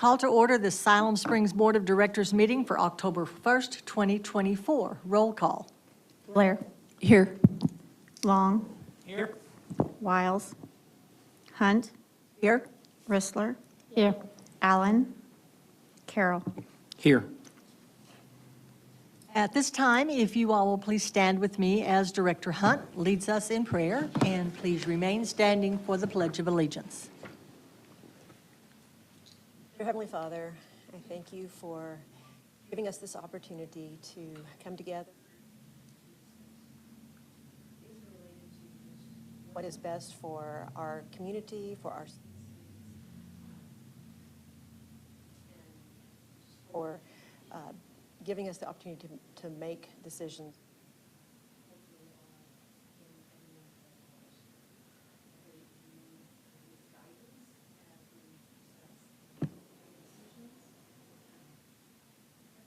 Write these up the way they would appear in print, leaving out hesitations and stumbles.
call to order the Siloam Springs Board of Directors meeting for October 1st, 2024. Roll call. Blair. Here. Long. Here. Wiles. Hunt. Here. Rissler. Here. Allen. Carroll. Here. At this time, if you all will please stand with me as Director Hunt leads us in prayer, and please remain standing for the Pledge of Allegiance. Dear Heavenly Father, I thank you for giving us this opportunity to come together. What is best for our community, for giving us the opportunity to make decisions.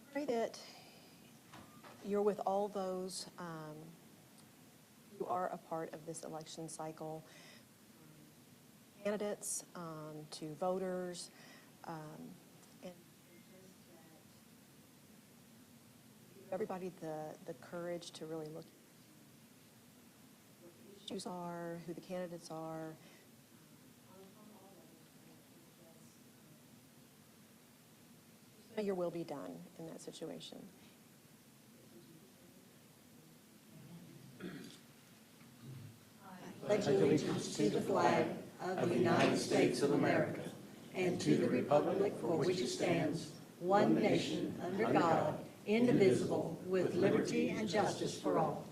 I pray that you're with all those who are a part of this election cycle, candidates to voters, and everybody the courage to really look at what the issues are, who the candidates are. May your will be done in that situation. Pledge allegiance to the flag of the United States of America and to the republic for which it stands, one nation, under God, indivisible, with liberty and justice for all.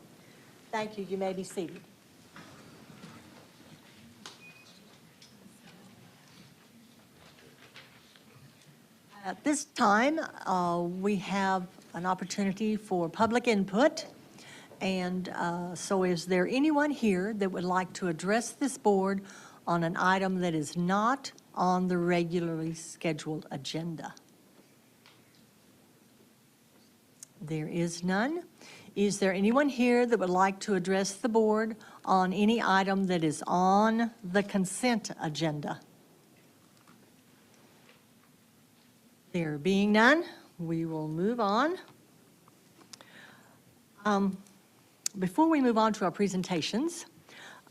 Thank you. You may be seated. At this time, we have an opportunity for public input. And so is there anyone here that would like to address this board on an item that is not on the regularly scheduled agenda? There is none. Is there anyone here that would like to address the board on any item that is on the consent agenda? There being none, we will move on. Before we move on to our presentations,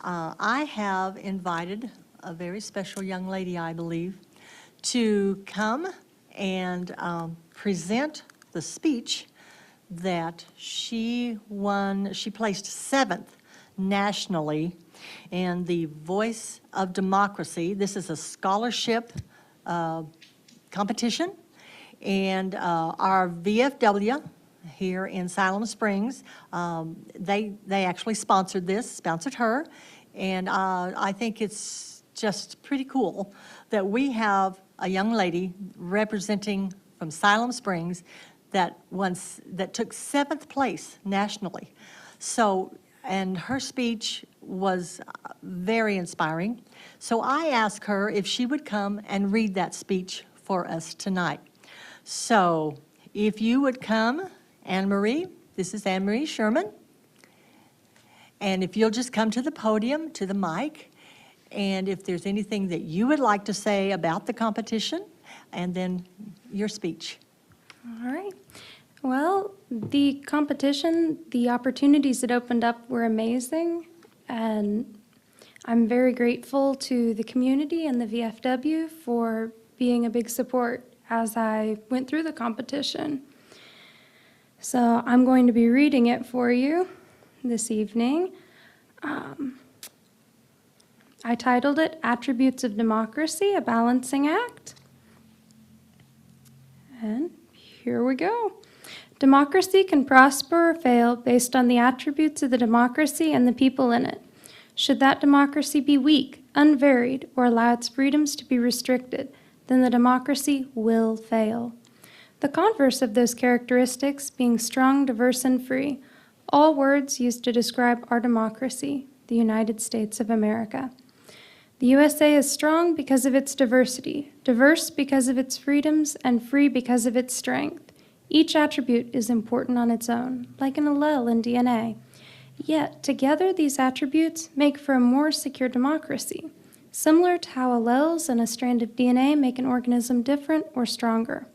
I have invited a very special young lady, I believe, to come and present the speech that she won. She placed 7th nationally in the Voice of Democracy. This is a scholarship competition, and our VFW here in Siloam Springs, they actually sponsored her, and I think it's just pretty cool that we have a young lady representing from Siloam Springs that took 7th place nationally. So, and her speech was very inspiring. So I asked her if she would come and read that speech for us tonight. So if you would come, Anne-Marie, this is Anne-Marie Sherman. And if you'll just come to the podium, to the mic, and if there's anything that you would like to say about the competition, and then your speech. All right. Well, the competition, the opportunities it opened up were amazing, and I'm very grateful to the community and the VFW for being a big support as I went through the competition. So I'm going to be reading it for you this evening. I titled it Attributes of Democracy, a Balancing Act. And here we go. Democracy can prosper or fail based on the attributes of the democracy and the people in it. Should that democracy be weak, unvaried, or allow its freedoms to be restricted, then the democracy will fail. The converse of those characteristics being strong, diverse, and free, all words used to describe our democracy, the United States of America. The USA is strong because of its diversity, diverse because of its freedoms, and free because of its strength. Each attribute is important on its own, like an allele in DNA. Yet, together, these attributes make for a more secure democracy. similar to how alleles in a strand of DNA make an organism different or stronger.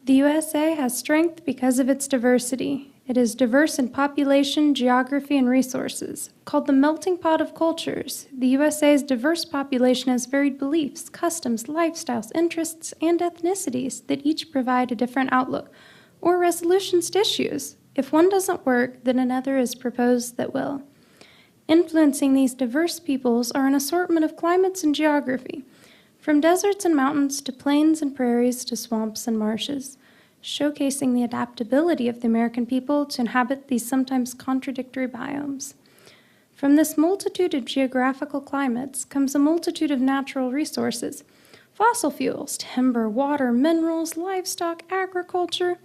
The USA has strength because of its diversity. It is diverse in population, geography, and resources. Called the melting pot of cultures, the USA's diverse population has varied beliefs, customs, lifestyles, interests, and ethnicities that each provide a different outlook or resolutions to issues. If one doesn't work, then another is proposed that will. Influencing these diverse peoples are an assortment of climates and geography, from deserts and mountains to plains and prairies to swamps and marshes, showcasing the adaptability of the American people to inhabit these sometimes contradictory biomes. From this multitude of geographical climates comes a multitude of natural resources: fossil fuels, timber, water, minerals, livestock, agriculture,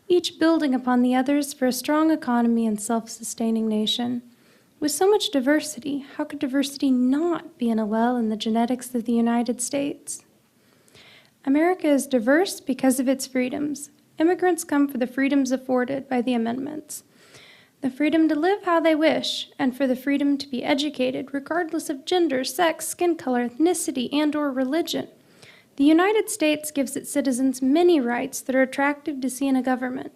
each building upon the others for a strong economy and self-sustaining nation. With so much diversity, how could diversity not be an allele in the genetics of the United States? America is diverse because of its freedoms. Immigrants come for the freedoms afforded by the amendments: the freedom to live how they wish, and for the freedom to be educated regardless of gender, sex, skin color, ethnicity, and/or religion. The United States gives its citizens many rights that are attractive to see in a government.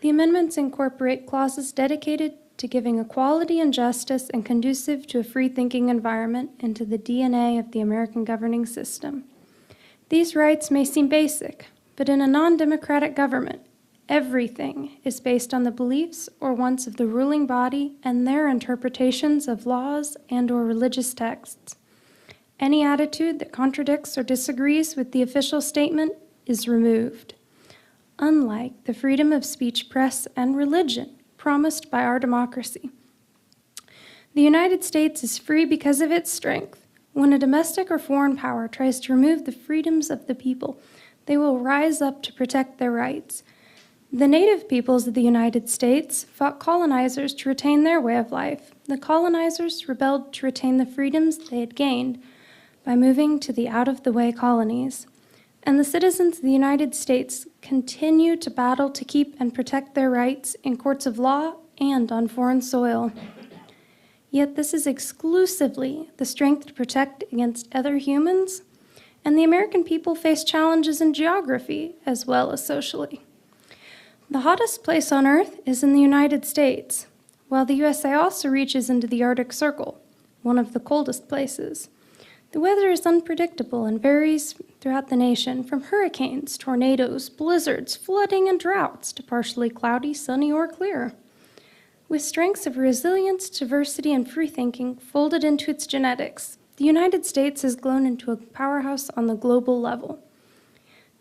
The amendments incorporate clauses dedicated to giving equality and justice and conducive to a free-thinking environment into the DNA of the American governing system. These rights may seem basic, but in a non-democratic government, everything is based on the beliefs or wants of the ruling body and their interpretations of laws and/or religious texts. Any attitude that contradicts or disagrees with the official statement is removed. Unlike the freedom of speech, press, and religion promised by our democracy, the United States is free because of its strength. When a domestic or foreign power tries to remove the freedoms of the people, they will rise up to protect their rights. The native peoples of the United States fought colonizers to retain their way of life. The colonizers rebelled to retain the freedoms they had gained by moving to the out-of-the-way colonies. And the citizens of the United States continue to battle to keep and protect their rights in courts of law and on foreign soil. Yet this is exclusively the strength to protect against other humans, and the American people face challenges in geography as well as socially. The hottest place on Earth is in the United States, while the USA also reaches into the Arctic Circle, one of the coldest places. The weather is unpredictable and varies throughout the nation, from hurricanes, tornadoes, blizzards, flooding, and droughts to partially cloudy, sunny, or clear. With strengths of resilience, diversity, and free thinking folded into its genetics, the United States has grown into a powerhouse on the global level.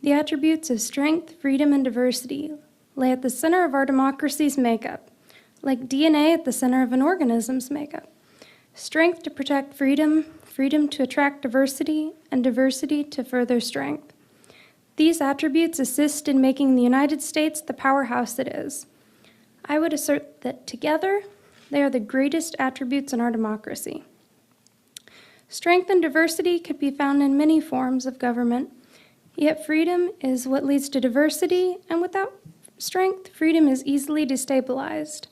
The attributes of strength, freedom, and diversity lay at the center of our democracy's makeup, like DNA at the center of an organism's makeup. Strength to protect freedom, freedom to attract diversity, and diversity to further strength. These attributes assist in making the United States the powerhouse it is. I would assert that together, they are the greatest attributes in our democracy. Strength and diversity could be found in many forms of government, yet freedom is what leads to diversity, and without strength, freedom is easily destabilized.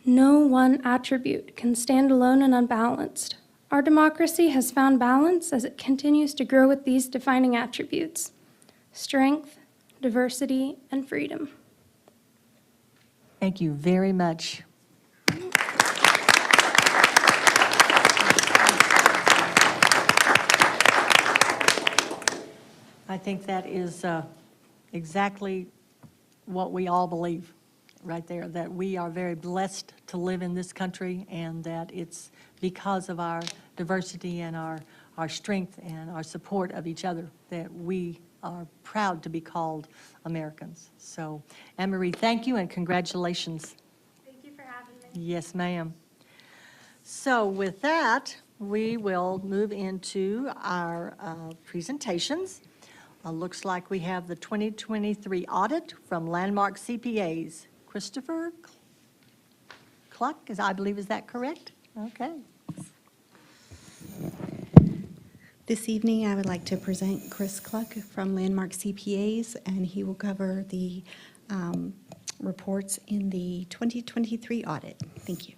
No one attribute can stand alone and unbalanced. Our democracy has found balance as it continues to grow with these defining attributes: strength, diversity, and freedom. Thank you very much. I think that is exactly what we all believe right there, that we are very blessed to live in this country, and that it's because of our diversity and our strength and our support of each other that we are proud to be called Americans. So, Anne-Marie, thank you and congratulations. Thank you for having me. Yes, ma'am. So with that, we will move into our presentations. Looks like we have the 2023 audit from Landmark CPAs. Christopher Cluck, I believe, is that correct? Okay. This evening, I would like to present Chris Cluck from Landmark CPAs, and he will cover the reports in the 2023 audit. Thank you.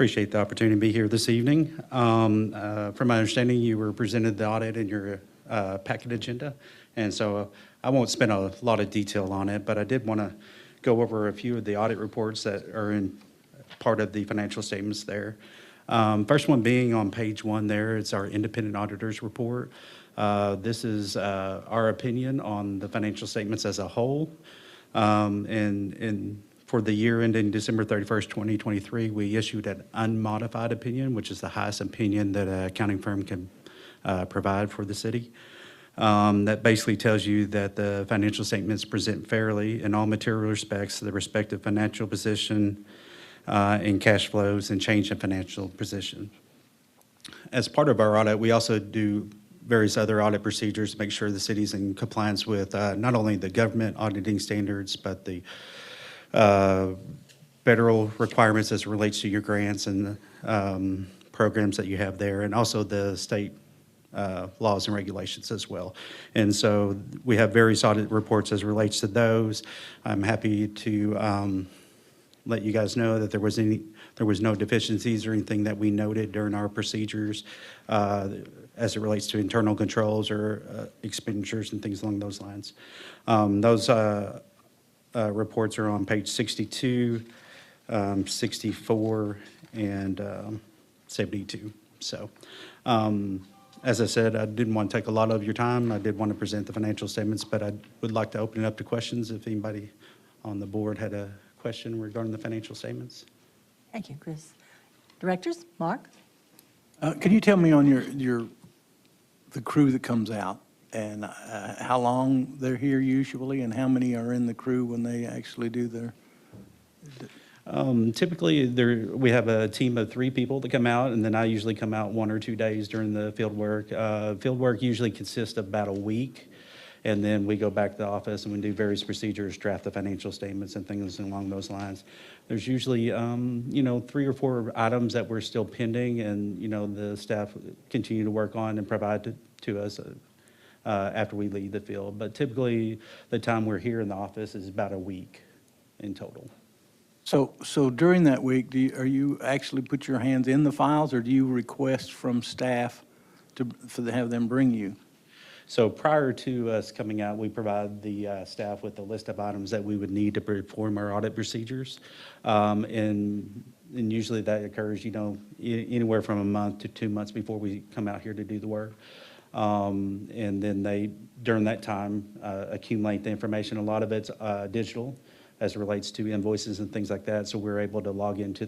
Appreciate the opportunity to be here this evening. From my understanding, you were presented the audit in your packet agenda, and so I won't spend a lot of detail on it, but I did want to go over a few of the audit reports that are in part of the financial statements there. First one being on page 1 there, it's our independent auditors report. This is our opinion on the financial statements as a whole. And for the year ending December 31st, 2023, we issued an unmodified opinion, which is the highest opinion that an accounting firm can provide for the city. That basically tells you that the financial statements present fairly in all material respects to the respective financial position and cash flows and change in financial position. As part of our audit, we also do various other audit procedures to make sure the city's in compliance with not only the government auditing standards, but the federal requirements as it relates to your grants and programs that you have there, and also the state laws and regulations as well. And so we have various audit reports as it relates to those. I'm happy to let you guys know that there was no deficiencies or anything that we noted during our procedures as it relates to internal controls or expenditures and things along those lines. Those reports are on page 62, 64, and 72. So, as I said, I didn't want to take a lot of your time. I did want to present the financial statements, but I would like to open it up to questions if anybody on the board had a question regarding the financial statements. Thank you, Chris. Directors, Mark? Can you tell me on the crew that comes out and how long they're here usually, and how many are in the crew when they actually do their? Typically, we have a team of 3 people that come out, and then I usually come out 1 or 2 days during the field work. Field work usually consists of about a week, and then we go back to the office and we do various procedures, draft the financial statements and things along those lines. There's usually, 3 or 4 items that we're still pending, and, the staff continue to work on and provide to us after we leave the field. But typically, the time we're here in the office is about a week in total. So during that week, are you actually put your hands in the files, or do you request from staff to have them bring you? So prior to us coming out, we provide the staff with a list of items that we would need to perform our audit procedures. And usually that occurs, anywhere from a month to 2 months before we come out here to do the work. And then they, during that time, accumulate the information. A lot of it's digital as it relates to invoices and things like that. So we're able to log into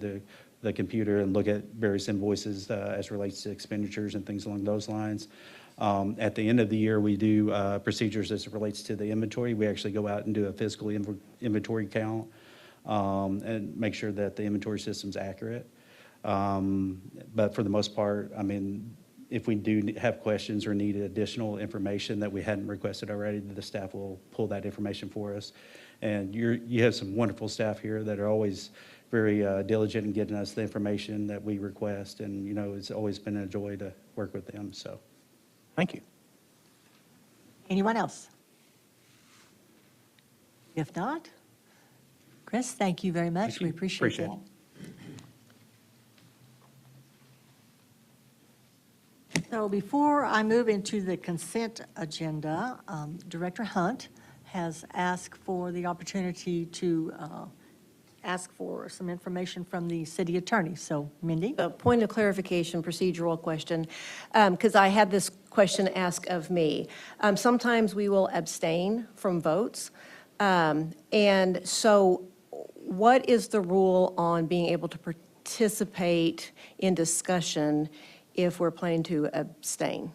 the computer and look at various invoices as it relates to expenditures and things along those lines. At the end of the year, we do procedures as it relates to the inventory. We actually go out and do a physical inventory count and make sure that the inventory system's accurate. But for the most part, if we do have questions or need additional information that we hadn't requested already, the staff will pull that information for us. And you have some wonderful staff here that are always very diligent in getting us the information that we request. And, it's always been a joy to work with them, so. Thank you. Anyone else? If not, Chris, thank you very much. Thank you. We appreciate Appreciate that. So before I move into the consent agenda, Director Hunt has asked for the opportunity to ask for some information from the city attorney. So, Mindy? A point of clarification, procedural question, because I had this question asked of me. Sometimes we will abstain from votes. And so what is the rule on being able to participate in discussion if we're planning to abstain?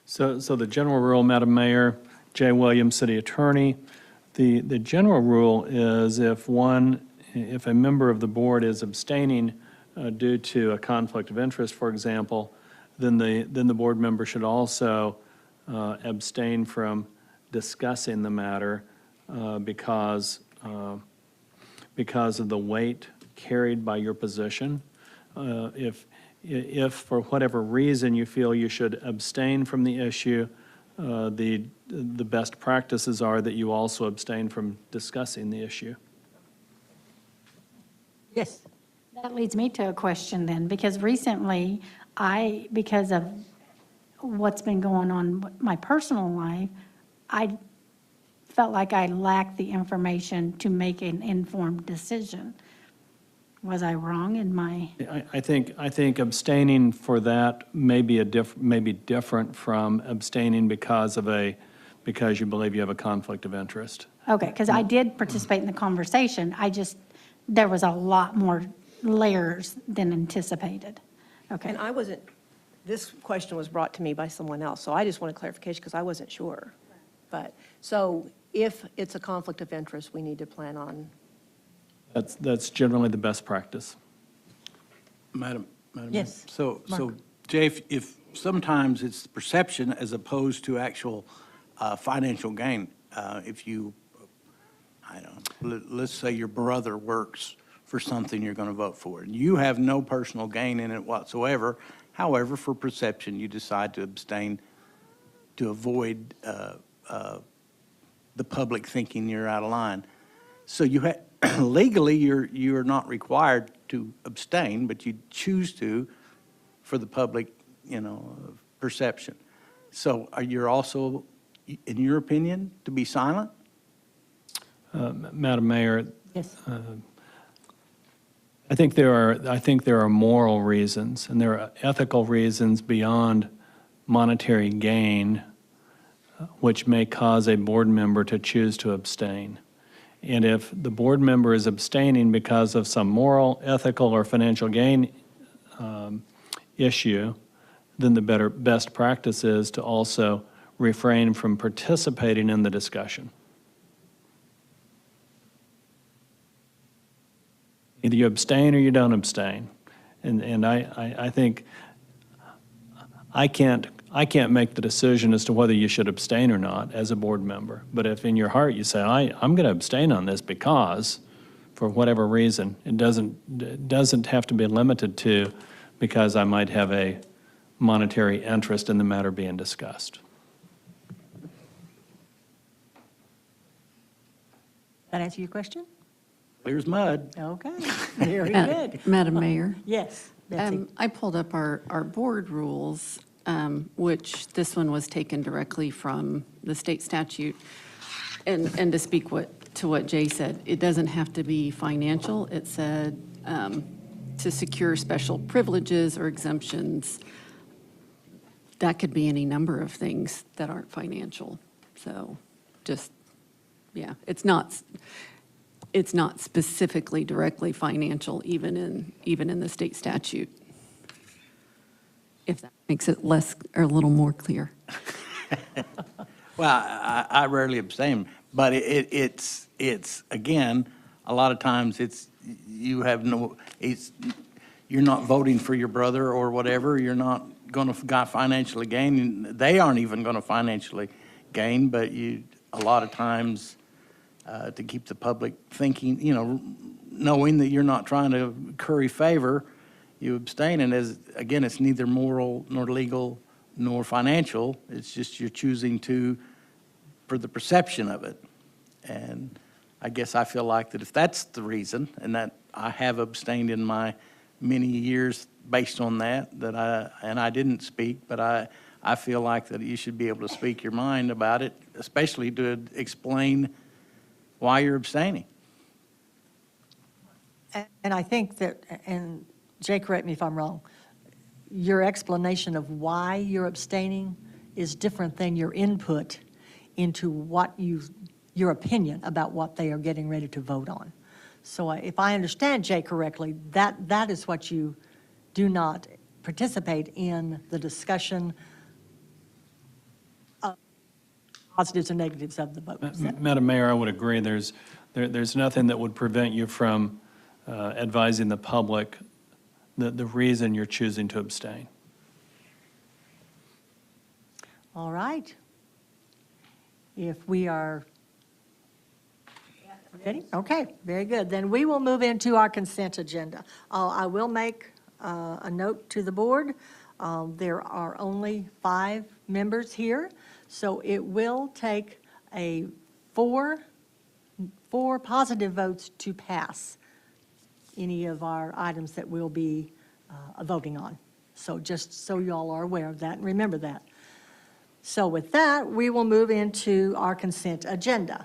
So the general rule, Madam Mayor, Jay Williams, City Attorney, the general rule is if a member of the board is abstaining due to a conflict of interest, for example, then the board member should also abstain from discussing the matter because of the weight carried by your position. If for whatever reason you feel you should abstain from the issue, the best practices are that you also abstain from discussing the issue. Yes. That leads me to a question then, because recently, because of what's been going on with my personal life, I felt like I lacked the information to make an informed decision. Was I wrong in my, I think abstaining for that may be may be different from abstaining because you believe you have a conflict of interest. okay, because I did participate in the conversation, there was a lot more layers than anticipated. Okay. And I wasn't, this question was brought to me by someone else, so I just want a clarification because I wasn't sure. But, so if it's a conflict of interest, we need to plan on, That's generally the best practice. Madam? Yes, So, Mark. Jay, if sometimes it's perception as opposed to actual financial gain, if you, I don't know, let's say your brother works for something you're going to vote for, and you have no personal gain in it whatsoever. However, for perception, you decide to abstain to avoid the public thinking you're out of line. So legally, you're not required to abstain, but you choose to for the public, perception. So you're also, in your opinion, to be silent? Madam Mayor, yes. I think there are moral reasons, and there are ethical reasons beyond monetary gain, which may cause a board member to choose to abstain. And if the board member is abstaining because of some moral, ethical, or financial gain issue, then the best practice is to also refrain from participating in the discussion. Either you abstain or you don't abstain. And I think I can't make the decision as to whether you should abstain or not as a board member. But if in your heart you say, I'm going to abstain on this because, for whatever reason, it doesn't have to be limited to because I might have a monetary interest in the matter being discussed. That answer your question? Clear as mud. Okay, very good. Madam Mayor, Yes, Betsy. I pulled up our board rules, which this one was taken directly from the state statute. And to speak to what Jay said, it doesn't have to be financial. It said to secure special privileges or exemptions. That could be any number of things that aren't financial. So just, yeah, it's not specifically directly financial, even in the state statute. If that makes it less, or a little more clear. Well, I rarely abstain, but it's again, a lot of times you're not voting for your brother or whatever. You're not going to financially gain. They aren't even going to financially gain, but a lot of times to keep the public thinking, knowing that you're not trying to curry favor, you abstain. And again, it's neither moral nor legal nor financial. It's just you're choosing for the perception of it. And I guess I feel like that if that's the reason, and that I have abstained in my many years based on that I didn't speak, but I feel like that you should be able to speak your mind about it, especially to explain why you're abstaining. And I think that, and Jay, correct me if I'm wrong, your explanation of why you're abstaining is different than your input into your opinion about what they are getting ready to vote on. So if I understand Jay correctly, that is what you do not participate in the discussion of positives and negatives of the vote. Madam Mayor, I would agree. There's nothing that would prevent you from advising the public the reason you're choosing to abstain. All right. If we are ready? Okay, very good. Then we will move into our consent agenda. I will make a note to the board. There are only 5 members here, so it will take four positive votes to pass any of our items that we'll be voting on. So just so you all are aware of that and remember that. So with that, we will move into our consent agenda.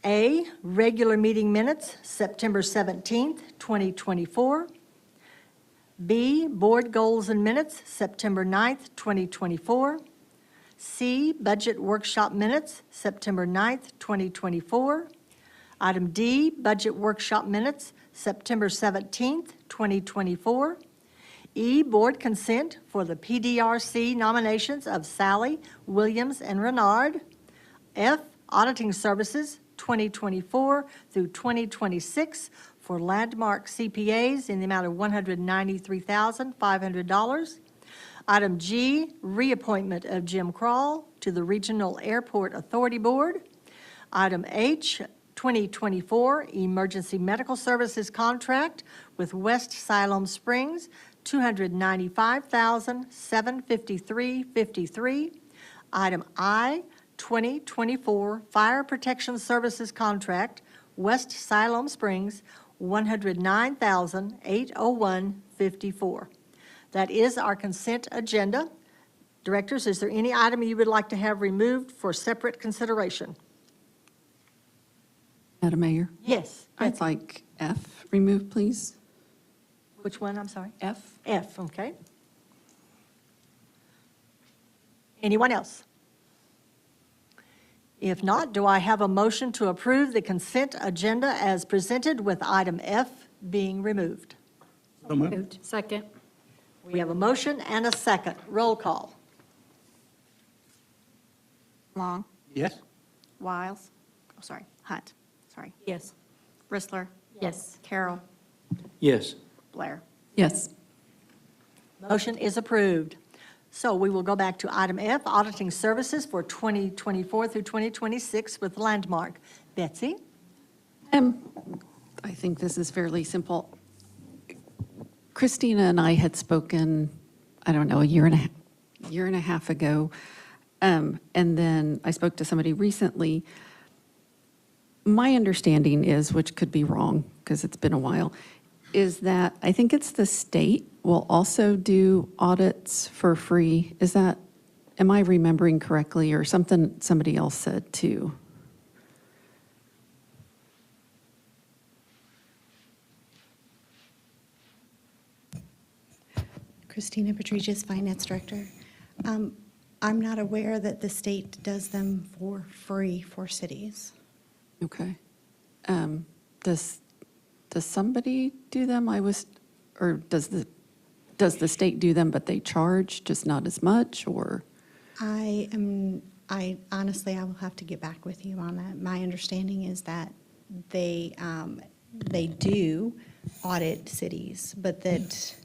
A, regular meeting minutes, September 17th, 2024. B, board goals and minutes, September 9th, 2024. C, budget workshop minutes, September 9th, 2024. Item D, budget workshop minutes, September 17th, 2024. E, board consent for the PDRC nominations of Sally, Williams, and Renard. F, auditing services, 2024 through 2026 for Landmark CPAs in the amount of $193,500. Item G, reappointment of Jim Kroll to the Regional Airport Authority Board. Item H, 2024 Emergency Medical Services Contract with West Siloam Springs, $295,753.53. Item I, 2024 Fire Protection Services Contract, West Siloam Springs, $109,801.54. That is our consent agenda. Directors, is there any item you would like to have removed for separate consideration? Madam Mayor, Yes. I'd Betsy. like F removed, please. Which one, I'm sorry? F? F, okay. Anyone else? If not, do I have a motion to approve the consent agenda as presented with item F being removed? So moved. Second. We have a motion and a second. Roll call. Long, Yes? Wiles, Hunt, Yes. Bristler, Yes. Carroll, Yes. Blair. Yes. Motion is approved. So we will go back to item F, auditing services for 2024 through 2026 with Landmark. Betsy? I think this is fairly simple. Christina and I had spoken, I don't know, a year and a half ago. And then I spoke to somebody recently. My understanding is, which could be wrong because it's been a while, is that I think it's the state will also do audits for free. Is that, am I remembering correctly, or something somebody else said too? Christina Patricius, Finance Director. I'm not aware that the state does them for free for cities. Okay. Does somebody do them? Or does the state do them, but they charge, just not as much, or? I honestly, I will have to get back with you on that. My understanding is that they do audit cities, but that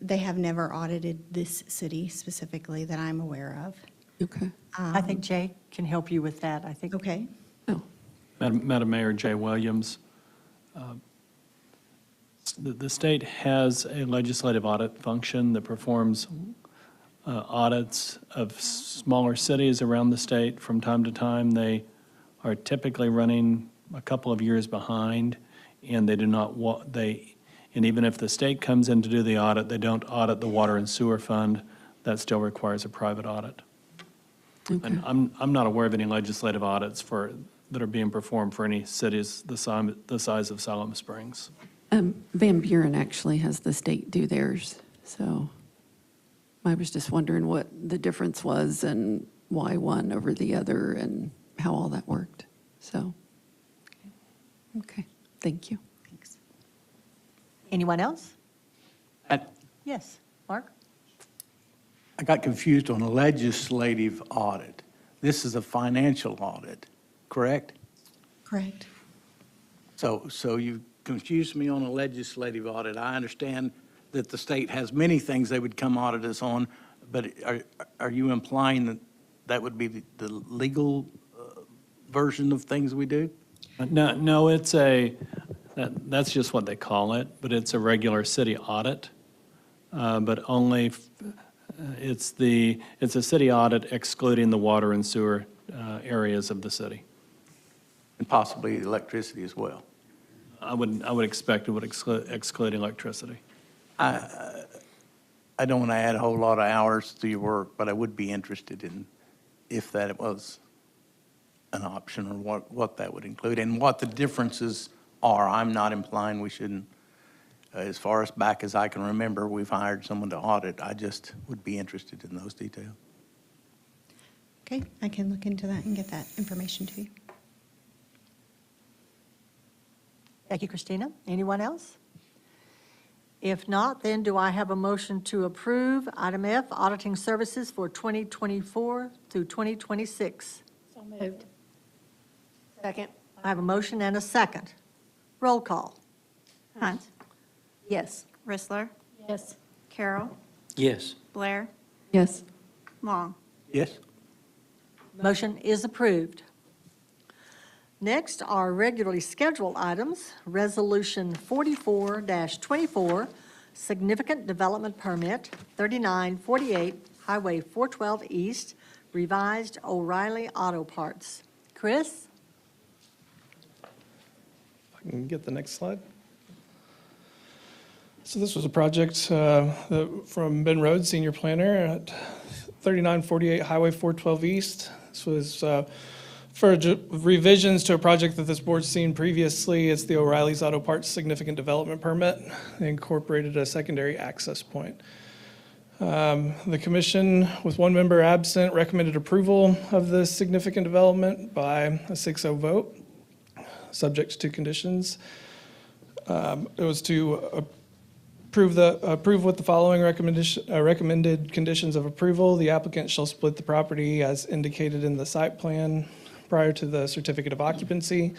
they have never audited this city specifically that I'm aware of. Okay. I think Jay can help you with that. I think. Okay. Oh, Madam Mayor, Jay Williams. The state has a legislative audit function that performs audits of smaller cities around the state from time to time. They are typically running a couple of years behind, and they do not, and even if the state comes in to do the audit, they don't audit the water and sewer fund. That still requires a private audit. And I'm not aware of any legislative audits that are being performed for any cities the size of Siloam Springs. Van Buren actually has the state do theirs, so I was just wondering what the difference was and why one over the other and how all that worked, so. Okay, thank you. Thanks. Anyone else? I Yes, Mark? I got confused on a legislative audit. This is a financial audit, correct? Correct. So you confused me on a legislative audit. I understand that the state has many things they would come audit us on, but are you implying that that would be the legal version of things we do? No, that's just what they call it, but it's a regular city audit. But only, it's a city audit excluding the water and sewer areas of the city. And possibly electricity as well. I would expect it would exclude electricity. I don't want to add a whole lot of hours to your work, but I would be interested in if that was an option, or what that would include and what the differences are. I'm not implying we shouldn't. As far as back as I can remember, we've hired someone to audit. I just would be interested in those details. Okay, I can look into that and get that information to you. Thank you, Christina. Anyone else? If not, then do I have a motion to approve item F, auditing services for 2024 through 2026? So moved. Second. I have a motion and a second. Roll call. Hunt. Yes. Rissler. Yes. Carroll. Yes. Blair. Yes. Long. Yes? Motion is approved. Next are regularly scheduled items. Resolution 44-24, Significant Development Permit, 3948 Highway 412 East, Revised O'Reilly Auto Parts. Chris? I can get the next slide. So this was a project from Ben Rhodes, senior planner at 3948 Highway 412 East. This was for revisions to a project that this board's seen previously. It's the O'Reilly's Auto Parts Significant Development Permit. They incorporated a secondary access point. The commission, with one member absent, recommended approval of the significant development by a 6-0 vote, subject to conditions. It was to approve with the following recommended conditions of approval. The applicant shall split the property as indicated in the site plan prior to the certificate of occupancy.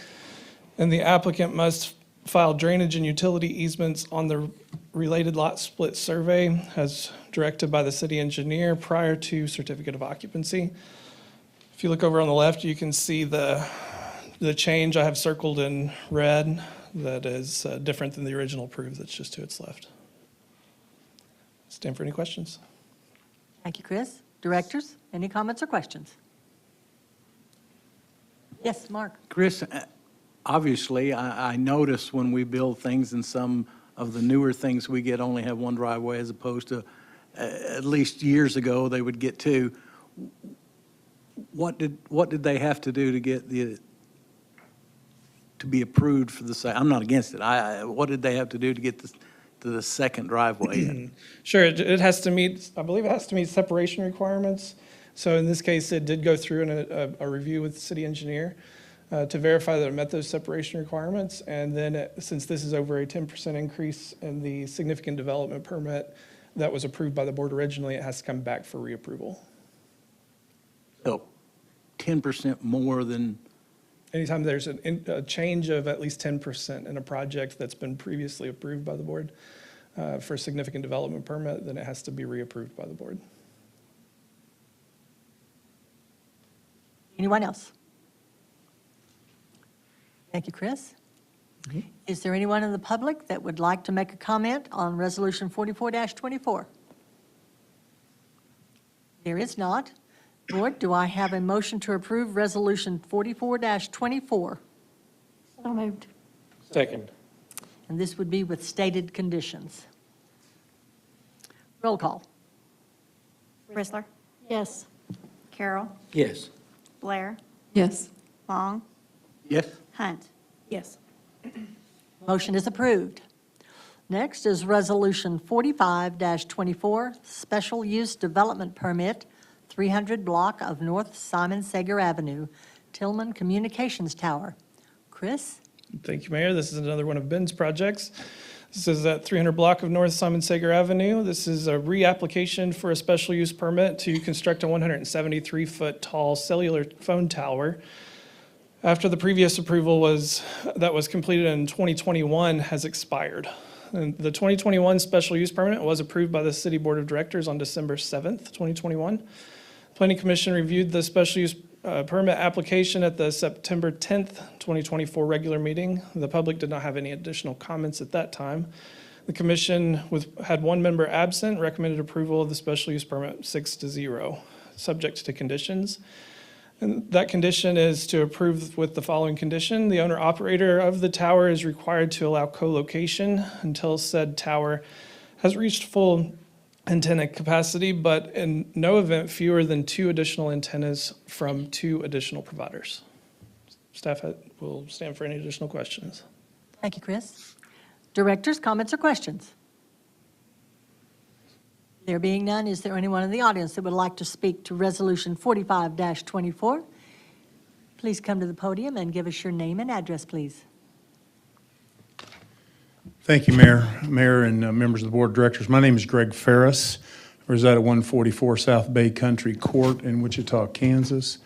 And the applicant must file drainage and utility easements on the related lot split survey as directed by the city engineer prior to certificate of occupancy. If you look over on the left, you can see the change I have circled in red that is different than the original approved that's just to its left. Stand for any questions? Thank you, Chris. Directors, any comments or questions? Yes, Mark? Chris, obviously, I notice when we build things and some of the newer things we get only have one driveway as opposed to, at least years ago, they would get two. What did they have to do to get to be approved for the site? I'm not against it. What did they have to do to get to the second driveway in? Sure, it has to meet, I believe it has to meet separation requirements. So in this case, it did go through a review with the city engineer to verify that it met those separation requirements. And then since this is over a 10% increase in the significant development permit that was approved by the board originally, it has to come back for reapproval. So 10% more than, Anytime there's a change of at least 10% in a project that's been previously approved by the board for a significant development permit, then it has to be reapproved by the board. Anyone else? Thank you, Chris. Is there anyone in the public that would like to make a comment on Resolution 44-24? There is not. Board, do I have a motion to approve Resolution 44-24? So moved. Second. And this would be with stated conditions. Roll call. Rissler. Yes. Carroll. Yes. Blair. Yes. Long. yes? Hunt. Yes. Motion is approved. Next is Resolution 45-24, Special Use Development Permit, 300 block of North Simon Sager Avenue, Tillman Communications Tower. Chris? Thank you, Mayor. This is another one of Ben's projects. This is at 300 block of North Simon Sager Avenue. This is a reapplication for a special use permit to construct a 173-foot tall cellular phone tower. After the previous approval that was completed in 2021 has expired. And the 2021 special use permit was approved by the City Board of Directors on December 7th, 2021. Planning Commission reviewed the special use permit application at the September 10th, 2024 regular meeting. The public did not have any additional comments at that time. The commission had one member absent, recommended approval of the special use permit 6-0, subject to conditions. And that condition is to approve with the following condition. The owner-operator of the tower is required to allow co-location until said tower has reached full antenna capacity, but in no event fewer than 2 additional antennas from 2 additional providers. Staff will stand for any additional questions. Thank you, Chris. Directors, comments or questions? There being none, is there anyone in the audience that would like to speak to Resolution 45-24? Please come to the podium and give us your name and address, please. Thank you, Mayor and members of the Board of Directors. My name is Greg Ferris. I reside at 144 South Bay Country Court in Wichita, Kansas.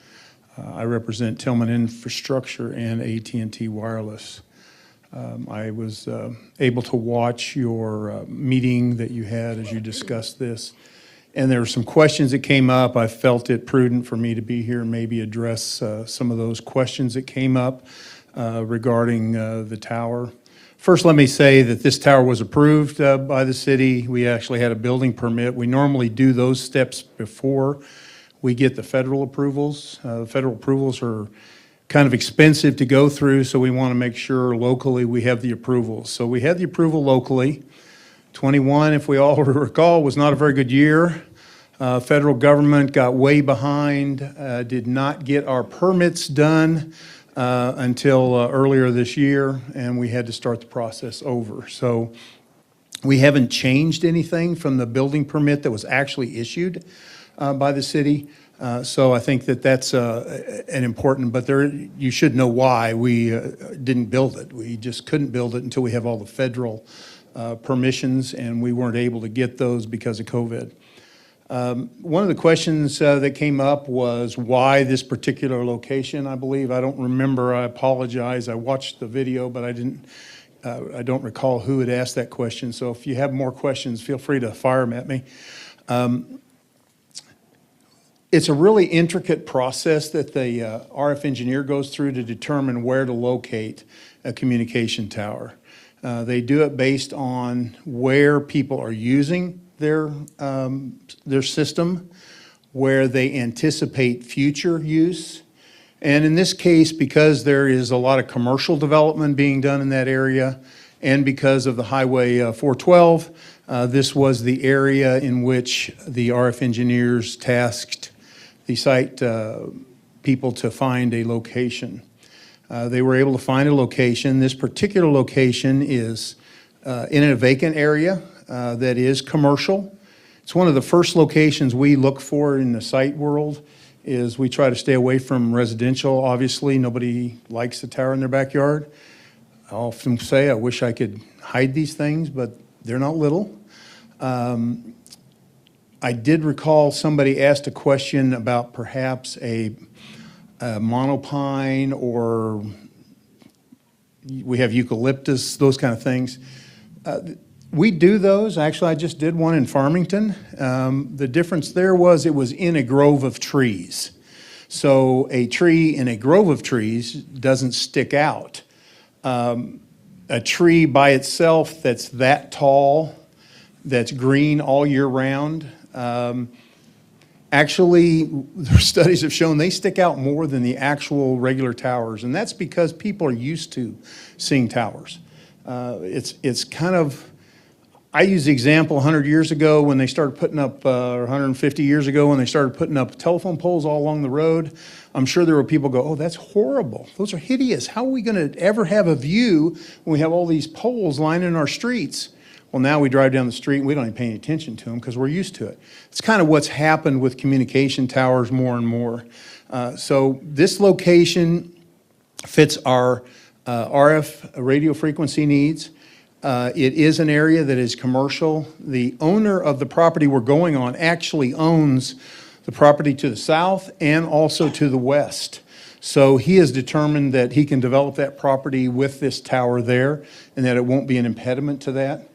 I represent Tillman Infrastructure and AT&T Wireless. I was able to watch your meeting that you had as you discussed this, and there were some questions that came up. I felt it prudent for me to be here and maybe address some of those questions that came up regarding the tower. First, let me say that this tower was approved by the city. We actually had a building permit. We normally do those steps before we get the federal approvals. The federal approvals are kind of expensive to go through, so we want to make sure locally we have the approval. So we had the approval locally. 21, if we all recall, was not a very good year. Federal government got way behind, did not get our permits done until earlier this year, and we had to start the process over. So we haven't changed anything from the building permit that was actually issued by the city. So I think that that's an important, but you should know why we didn't build it. We just couldn't build it until we have all the federal permissions, and we weren't able to get those because of COVID. One of the questions that came up was why this particular location, I believe. I don't remember. I apologize. I watched the video, but I don't recall who had asked that question. So if you have more questions, feel free to fire them at me. It's a really intricate process that the RF engineer goes through to determine where to locate a communication tower. They do it based on where people are using their system, where they anticipate future use. And in this case, because there is a lot of commercial development being done in that area, and because of the Highway 412, this was the area in which the RF engineers tasked the site people to find a location. They were able to find a location. This particular location is in a vacant area that is commercial. It's one of the first locations we look for in the site world. Is we try to stay away from residential. Obviously, nobody likes a tower in their backyard. I often say I wish I could hide these things, but they're not little. I did recall somebody asked a question about perhaps a monopine, or we have eucalyptus, those kind of things. We do those. Actually, I just did one in Farmington. The difference there was it was in a grove of trees. So a tree in a grove of trees doesn't stick out. A tree by itself that's that tall, that's green all year round, actually, their studies have shown they stick out more than the actual regular towers, and that's because people are used to seeing towers. It's kind of, I use the example 100 years ago when they started putting up, or 150 years ago when they started putting up telephone poles all along the road. I'm sure there were people go, oh, that's horrible. Those are hideous. How are we going to ever have a view when we have all these poles lining our streets? Well, now we drive down the street and we don't even pay any attention to them because we're used to it. It's kind of what's happened with communication towers more and more. So this location fits our RF radio frequency needs. It is an area that is commercial. The owner of the property we're going on actually owns the property to the south and also to the west. So he has determined that he can develop that property with this tower there and that it won't be an impediment to that.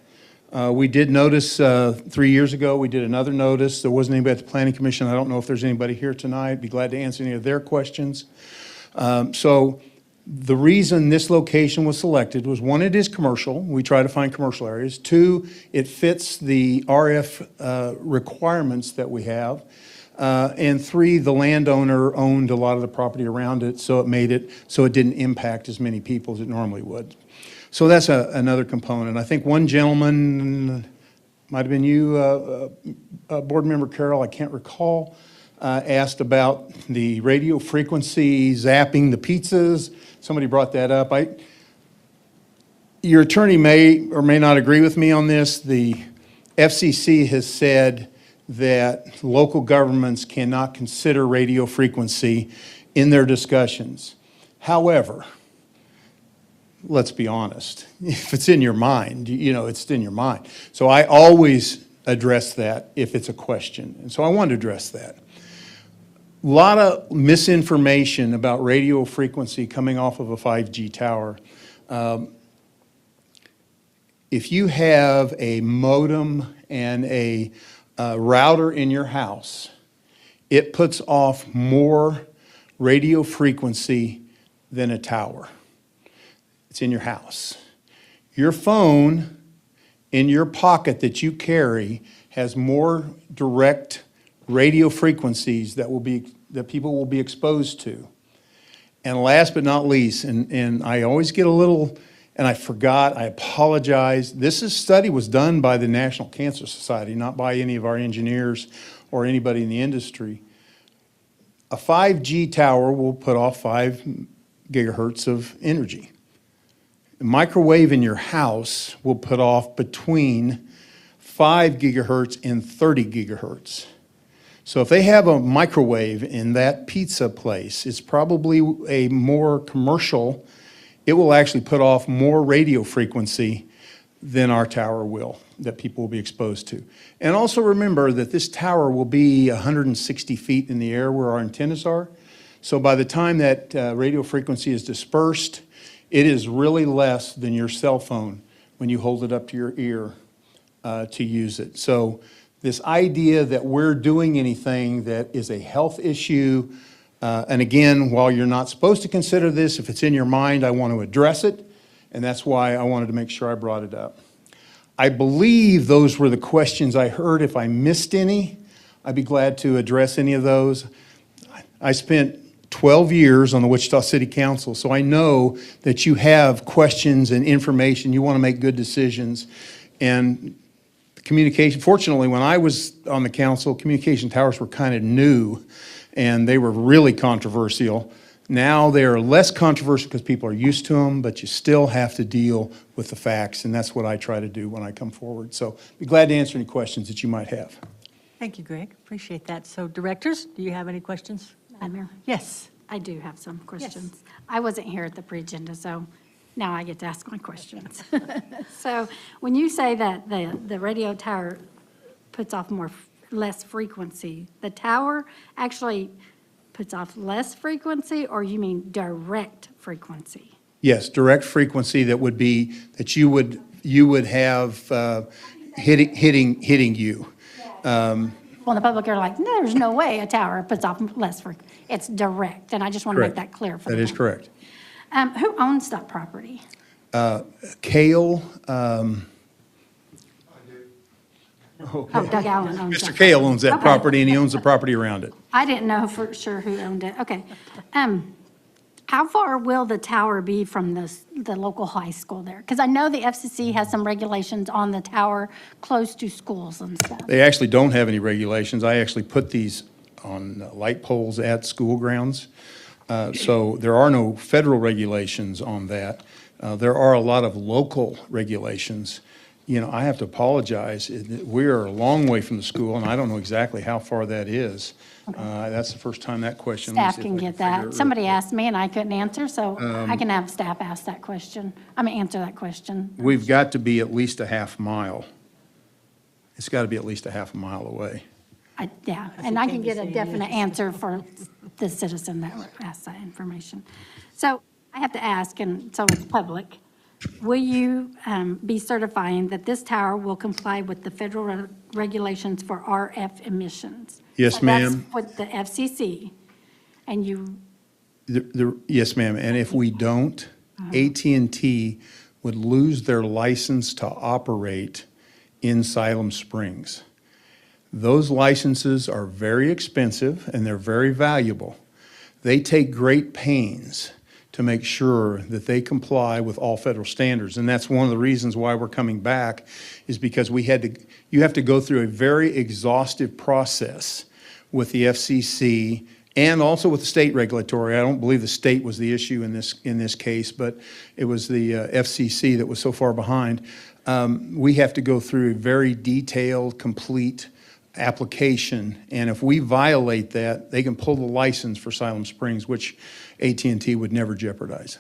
We did notice 3 years ago, we did another notice. There wasn't anybody at the Planning Commission. I don't know if there's anybody here tonight. I'd be glad to answer any of their questions. So the reason this location was selected was, one, it is commercial. We try to find commercial areas. Two, it fits the RF requirements that we have. And 3, the landowner owned a lot of the property around it, so it made it so it didn't impact as many people as it normally would. So that's another component. I think one gentleman, might have been you, Board Member Carroll, I can't recall, asked about the radio frequency zapping the pizzas. Somebody brought that up. Your attorney may or may not agree with me on this. The FCC has said that local governments cannot consider radio frequency in their discussions. However, let's be honest, if it's in your mind, it's in your mind. So I always address that if it's a question. And so I wanted to address that. A lot of misinformation about radio frequency coming off of a 5G tower. If you have a modem and a router in your house, it puts off more radio frequency than a tower. It's in your house. Your phone in your pocket that you carry has more direct radio frequencies that people will be exposed to. And last but not least, and I always get a little, and I forgot, I apologize. This study was done by the National Cancer Society, not by any of our engineers or anybody in the industry. A 5G tower will put off 5 gigahertz of energy. The microwave in your house will put off between 5 gigahertz and 30 gigahertz. So if they have a microwave in that pizza place, it's probably a more commercial, it will actually put off more radio frequency than our tower will, that people will be exposed to. And also remember that this tower will be 160 feet in the air where our antennas are. So by the time that radio frequency is dispersed, it is really less than your cell phone when you hold it up to your ear to use it. So this idea that we're doing anything that is a health issue, and again, while you're not supposed to consider this, if it's in your mind, I want to address it, and that's why I wanted to make sure I brought it up. I believe those were the questions I heard. If I missed any, I'd be glad to address any of those. I spent 12 years on the Wichita City Council, so I know that you have questions and information. You want to make good decisions. And communication, fortunately, when I was on the council, communication towers were kind of new, and they were really controversial. Now they are less controversial because people are used to them, but you still have to deal with the facts, and that's what I try to do when I come forward. So be glad to answer any questions that you might have. Thank you, Greg. Appreciate that. So directors, do you have any questions? Madam Mayor, Yes. I do have some questions. I wasn't here at the pre-agenda, so now I get to ask my questions. So when you say that the radio tower puts off less frequency, the tower actually puts off less frequency, or you mean direct frequency? Yes, direct frequency that would be, that you would have hitting you. Well, the public are like, no, there's no way a tower puts off less frequency. It's direct, and I just want to make Correct. that clear for That the is public. correct. Who owns that property? Kale, Oh, Doug Allen owns Mr. that. Kale owns that Okay. property, and he owns the property around it. I didn't know for sure who owned it. Okay. How far will the tower be from the local high school there? Because I know the FCC has some regulations on the tower close to schools and stuff. They actually don't have any regulations. I actually put these on light poles at school grounds. So there are no federal regulations on that. There are a lot of local regulations. You know, I have to apologize. We are a long way from the school, and I don't know exactly how far that is. That's the first time that question. Let me Staff see if can I get figure it that. real Somebody quick. asked me and I couldn't answer, so I can have staff ask that question. Answer that question. We've got to be at least a half mile. It's got to be at least a half a mile away. Yeah, and I can get a definite answer for the citizen that asked that information. So I have to ask, and so it's public, will you be certifying that this tower will comply with the federal regulations for RF emissions? Yes, So that's ma'am. with the FCC, and you, Yes, ma'am, and if we don't, AT&T would lose their license to operate in Siloam Springs. Those licenses are very expensive and they're very valuable. They take great pains to make sure that they comply with all federal standards. And that's one of the reasons why we're coming back, is because you have to go through a very exhaustive process with the FCC and also with the state regulatory. I don't believe the state was the issue in this case, but it was the FCC that was so far behind. We have to go through a very detailed, complete application, and if we violate that, they can pull the license for Siloam Springs, which AT&T would never jeopardize.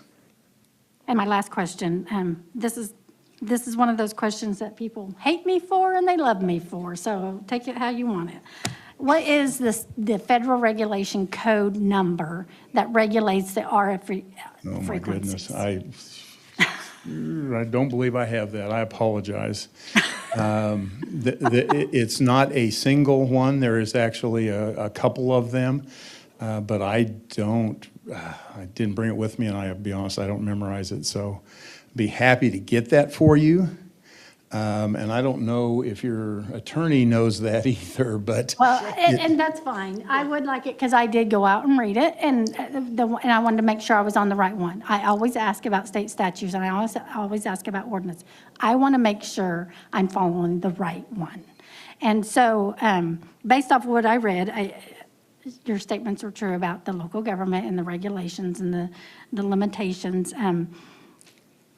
And my last question, this is one of those questions that people hate me for and they love me for, so take it how you want it. What is the federal regulation code number that regulates the RF Oh, my frequencies? goodness. I don't believe I have that. I apologize. It's not a single one. There is actually a couple of them, but I didn't bring it with me, and I'll be honest, I don't memorize it. So be happy to get that for you. And I don't know if your attorney knows that either, but. Well, and that's fine. I would like it because I did go out and read it, and I wanted to make sure I was on the right one. I always ask about state statutes, and I always ask about ordinance. I want to make sure I'm following the right one. And so, based off of what I read, your statements are true about the local government and the regulations and the limitations.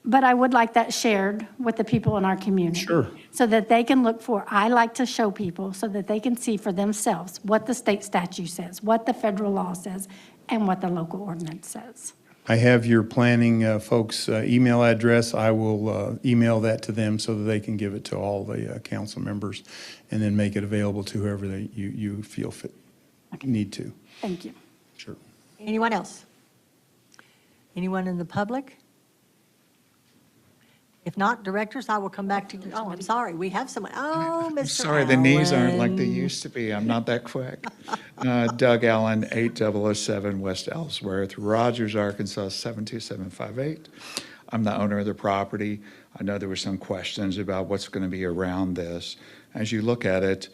But I would like that shared with the people in our community. Sure. So that they can look for, I like to show people so that they can see for themselves what the state statute says, what the federal law says, and what the local ordinance says. I have your planning folks' email address. I will email that to them so that they can give it to all the council members and then make it available to whoever you feel fit, need to. Thank you. Sure. Anyone else? Anyone in the public? If not, directors, I will come back to you. Oh, I'm sorry, we have someone. Oh, Mr. Sorry, the knees aren't like they Allen. used to be. I'm not that quick. Doug Allen, 8007 West Ellsworth, Rogers, Arkansas, 72758. I'm the owner of the property. I know there were some questions about what's going to be around this. As you look at it,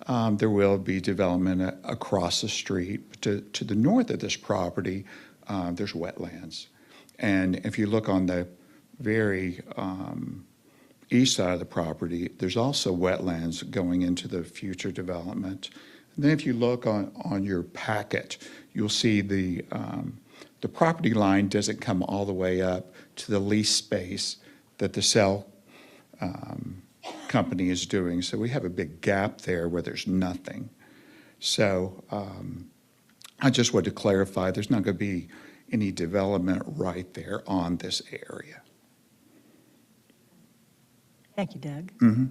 there will be development across the street. To the north of this property, there's wetlands. And if you look on the very east side of the property, there's also wetlands going into the future development. And then if you look on your packet, you'll see the property line doesn't come all the way up to the lease space that the cell company is doing. So we have a big gap there where there's nothing. So I just wanted to clarify, there's not going to be any development right there on this area. Thank you, Doug. Mm-hmm.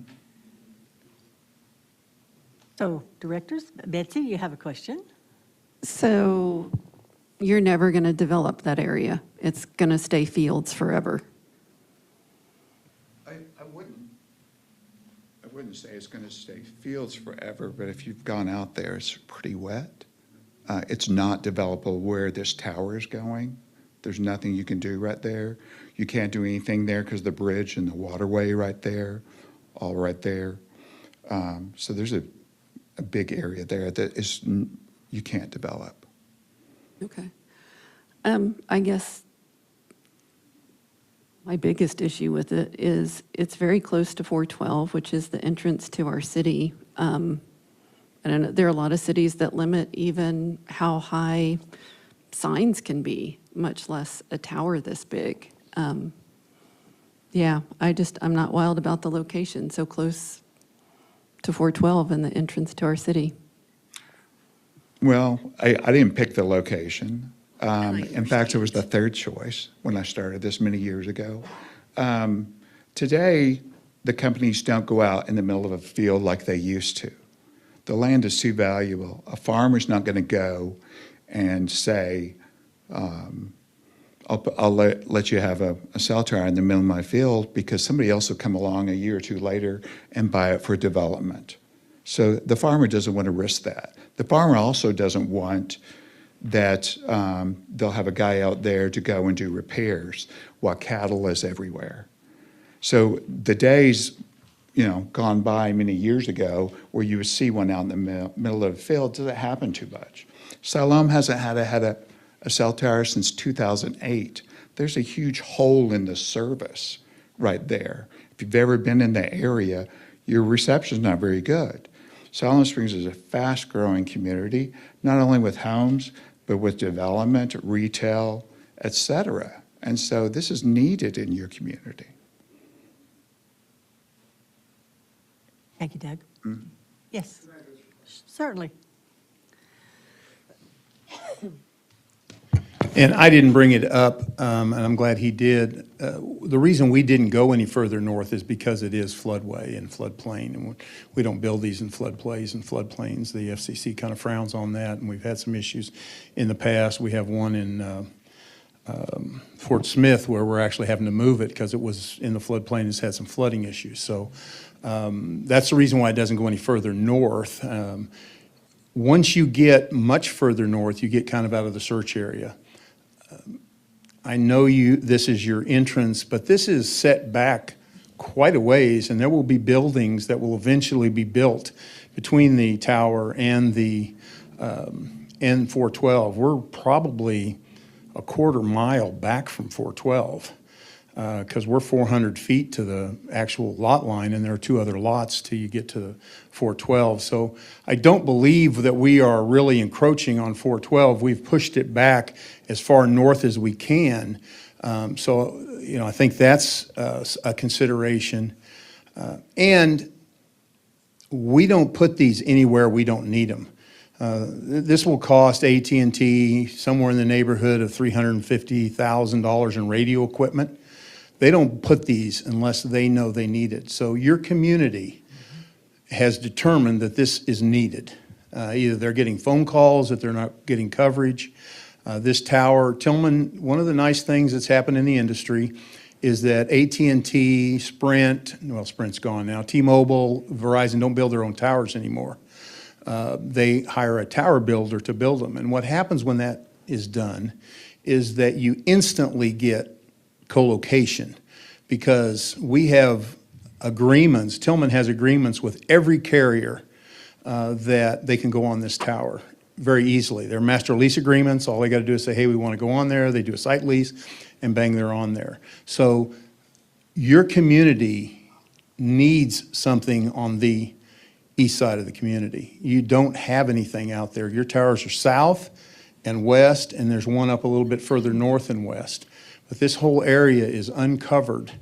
So, directors, Betsy, you have a question? So you're never going to develop that area. It's going to stay fields forever. I wouldn't say it's going to stay fields forever, but if you've gone out there, it's pretty wet. It's not developable where this tower is going. There's nothing you can do right there. You can't do anything there because the bridge and the waterway right there, all right there. So there's a big area there that you can't develop. Okay. I guess my biggest issue with it is it's very close to 412, which is the entrance to our city. I don't know, there are a lot of cities that limit even how high signs can be, much less a tower this big. Yeah, I'm not wild about the location, so close to 412 and the entrance to our city. Well, I didn't pick the location. In fact, it was the third choice when I started this many years ago. Today, the companies don't go out in the middle of a field like they used to. The land is too valuable. A farmer's not going to go and say, I'll let you have a cell tower in the middle of my field because somebody else will come along a year or two later and buy it for development. So the farmer doesn't want to risk that. The farmer also doesn't want that they'll have a guy out there to go and do repairs while cattle is everywhere. So the days gone by many years ago where you would see one out in the middle of the field. Does it happen too much? Siloam hasn't had a cell tower since 2008. There's a huge hole in the service right there. If you've ever been in the area, your reception's not very good. Siloam Springs is a fast-growing community, not only with homes, but with development, retail, et cetera. And so this is needed in your community. Thank you, Doug. Yes, certainly. And I didn't bring it up, and I'm glad he did. The reason we didn't go any further north is because it is floodway and floodplain, and we don't build these in floodplains and floodplains. The FCC kind of frowns on that, and we've had some issues in the past. We have one in Fort Smith where we're actually having to move it because it was in the floodplain and it's had some flooding issues. So that's the reason why it doesn't go any further north. Once you get much further north, you get kind of out of the search area. I know this is your entrance, but this is set back quite a ways, and there will be buildings that will eventually be built between the tower and the N412. We're probably a quarter mile back from 412 because we're 400 feet to the actual lot line, and there are 2 other lots till you get to 412. So I don't believe that we are really encroaching on 412. We've pushed it back as far north as we can. I think that's a consideration. And we don't put these anywhere we don't need them. This will cost AT&T somewhere in the neighborhood of $350,000 in radio equipment. They don't put these unless they know they need it. So your community has determined that this is needed. Either they're getting phone calls that they're not getting coverage. This tower, Tillman, one of the nice things that's happened in the industry is that AT&T, Sprint, well, Sprint's gone now, T-Mobile, Verizon don't build their own towers anymore. They hire a tower builder to build them. And what happens when that is done is that you instantly get co-location because we have agreements, Tillman has agreements with every carrier that they can go on this tower very easily. They're master lease agreements. All they got to do is say, hey, we want to go on there. They do a site lease and bang, they're on there. So your community needs something on the east side of the community. You don't have anything out there. Your towers are south and west, and there's one up a little bit further north and west. But this whole area is uncovered.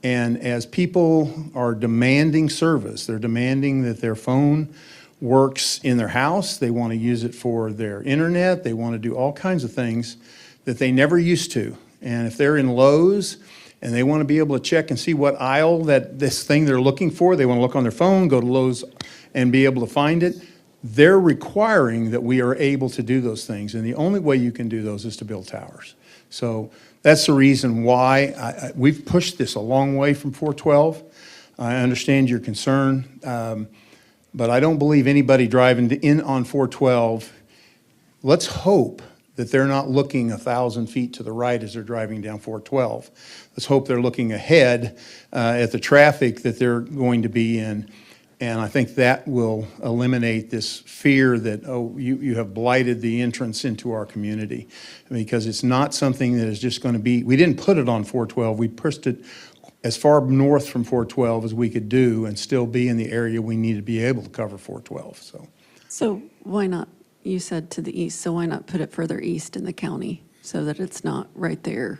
And as people are demanding service, they're demanding that their phone works in their house. They want to use it for their internet. They want to do all kinds of things that they never used to. And if they're in Lowe's and they want to be able to check and see what aisle that this thing they're looking for, they want to look on their phone, go to Lowe's and be able to find it, they're requiring that we are able to do those things. And the only way you can do those is to build towers. So that's the reason why we've pushed this a long way from 412. I understand your concern, but I don't believe anybody driving in on 412, let's hope that they're not looking 1,000 feet to the right as they're driving down 412. Let's hope they're looking ahead at the traffic that they're going to be in. And I think that will eliminate this fear that, oh, you have blighted the entrance into our community. Because it's not something that is just going to be, we didn't put it on 412. We pushed it as far north from 412 as we could do and still be in the area we need to be able to cover 412. So why not, you said to the east, so why not put it further east in the county so that it's not right there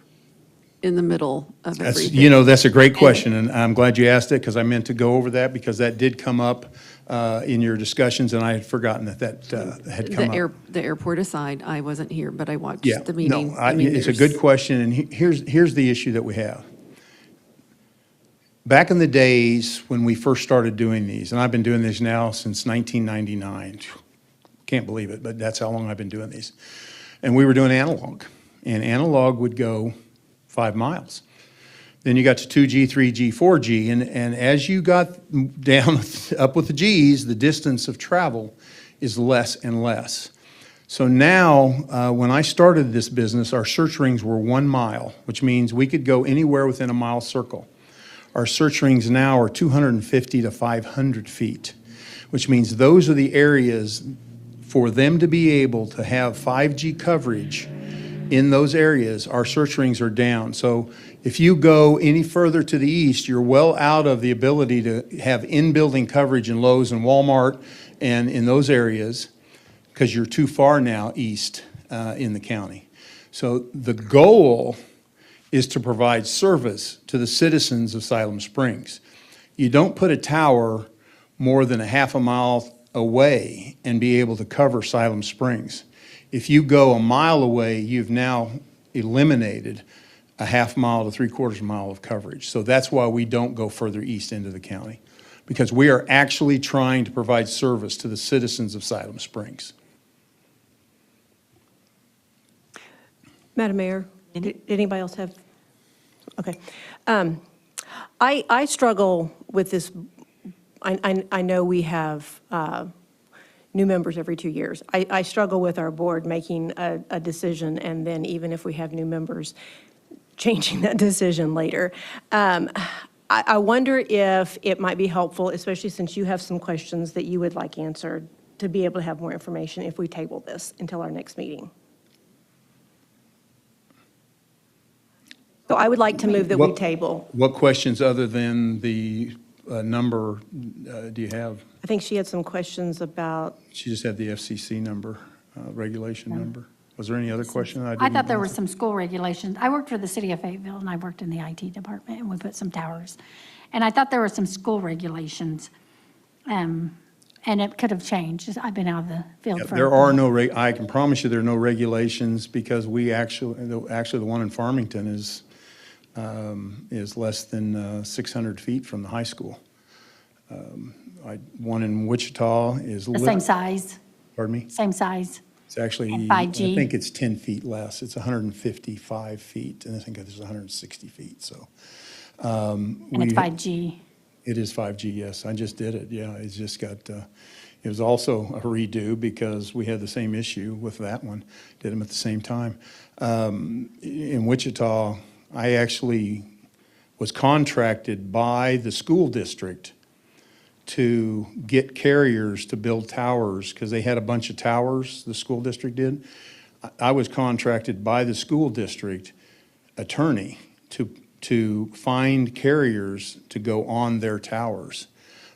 in the middle of everything? That's a great question, and I'm glad you asked it because I meant to go over that because that did come up in your discussions, and I had forgotten that had come up. The airport aside, I wasn't here, but I watched Yeah, the meeting. no, it's a good question, and here's the issue that we have. Back in the days when we first started doing these, and I've been doing this now since 1999, can't believe it, but that's how long I've been doing these, and we were doing analog, and analog would go 5 miles. Then you got to 2G, 3G, 4G, and as you got down up with the Gs, the distance of travel is less and less. So now, when I started this business, our search rings were 1 mile, which means we could go anywhere within a mile circle. Our search rings now are 250 to 500 feet, which means those are the areas for them to be able to have 5G coverage. In those areas, our search rings are down. So if you go any further to the east, you're well out of the ability to have in-building coverage in Lowe's and Walmart and in those areas, because you're too far now east in the county. So the goal is to provide service to the citizens of Siloam Springs. You don't put a tower more than a half a mile away and be able to cover Siloam Springs. If you go a mile away, you've now eliminated a half mile to three-quarters mile of coverage. So that's why we don't go further east into the county, because we are actually trying to provide service to the citizens of Siloam Springs. Madam Mayor, did anybody else have? Okay. I struggle with this. I know we have new members every 2 years. I struggle with our board making a decision, and then even if we have new members, changing that decision later. I wonder if it might be helpful, especially since you have some questions that you would like answered, to be able to have more information if we table this until our next meeting. So I would like to move that we table. What questions other than the number do you have? I think she had some questions about, She just had the FCC number, regulation number. Was there any other question I didn't? I thought there were answer? some school regulations. I worked for the city of Fayetteville, and I worked in the IT department, and we put some towers. And I thought there were some school regulations, and it could have changed. I've been out of the field Yeah, for. there are no, I can promise you there are no regulations, because we actually, the one in Farmington is less than 600 feet from the high school. One in Wichita is. The same size, Pardon me? same size. It's actually, And I 5G? think it's 10 feet less. It's 155 feet, and I think there's 160 feet, so. And it's 5G. It is 5G, yes. I just did it, yeah. It's just got, it was also a redo because we had the same issue with that one. Did them at the same time. In Wichita, I actually was contracted by the school district to get carriers to build towers, because they had a bunch of towers, the school district did. I was contracted by the school district attorney to find carriers to go on their towers.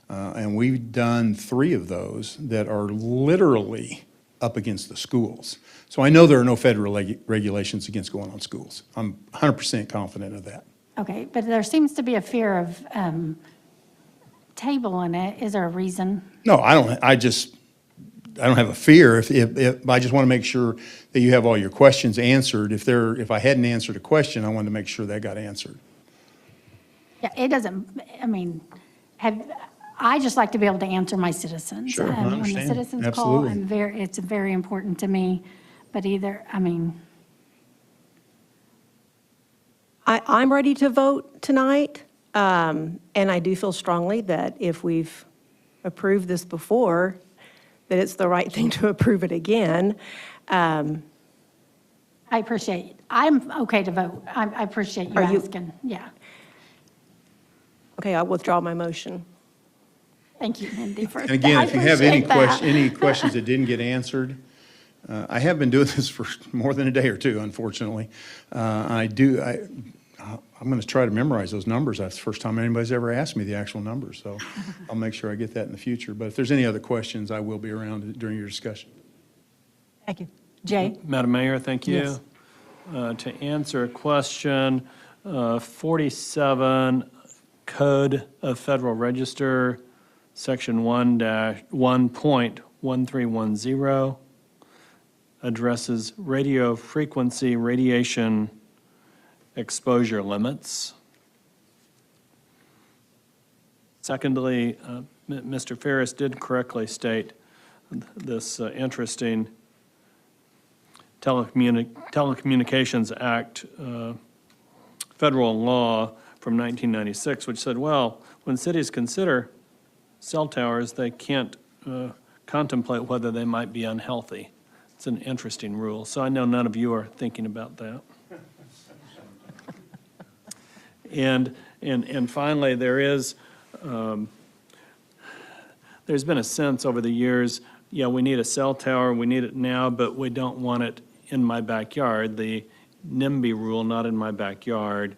And we've done 3 of those that are literally up against the schools. So I know there are no federal regulations against going on schools. I'm 100% confident of that. Okay, but there seems to be a fear of tabling it. Is there a reason? No, I don't have a fear. If I just want to make sure that you have all your questions answered. If I hadn't answered a question, I wanted to make sure that got answered. Yeah, it doesn't, I mean, I just like to be able to answer my citizens. Sure, I When the understand. citizens call, Absolutely. it's very important to me, but I'm ready to vote tonight, and I do feel strongly that if we've approved this before, that it's the right thing to approve it again. I appreciate, I'm okay to vote. I appreciate you Are you- asking, yeah. Okay, I'll withdraw my motion. Thank you, Mindy, for And that. again, I if you have any appreciate that. any questions that didn't get answered, I have been doing this for more than a day or two, unfortunately. I'm going to try to memorize those numbers. That's the first time anybody's ever asked me the actual numbers, so I'll make sure I get that in the future. But if there's any other questions, I will be around during your discussion. Thank you. Jay? Madam Mayor, thank you. Yes. To answer a question, 47 Code of Federal Register, Section 1-1.1310, addresses radio frequency radiation exposure limits. Secondly, Mr. Ferris did correctly state this interesting Telecommunications Act federal law from 1996, which said, well, when cities consider cell towers, they can't contemplate whether they might be unhealthy. It's an interesting rule. So I know none of you are thinking about that. And And finally, there's been a sense over the years, yeah, we need a cell tower, we need it now, but we don't want it in my backyard. The NIMBY rule, not in my backyard.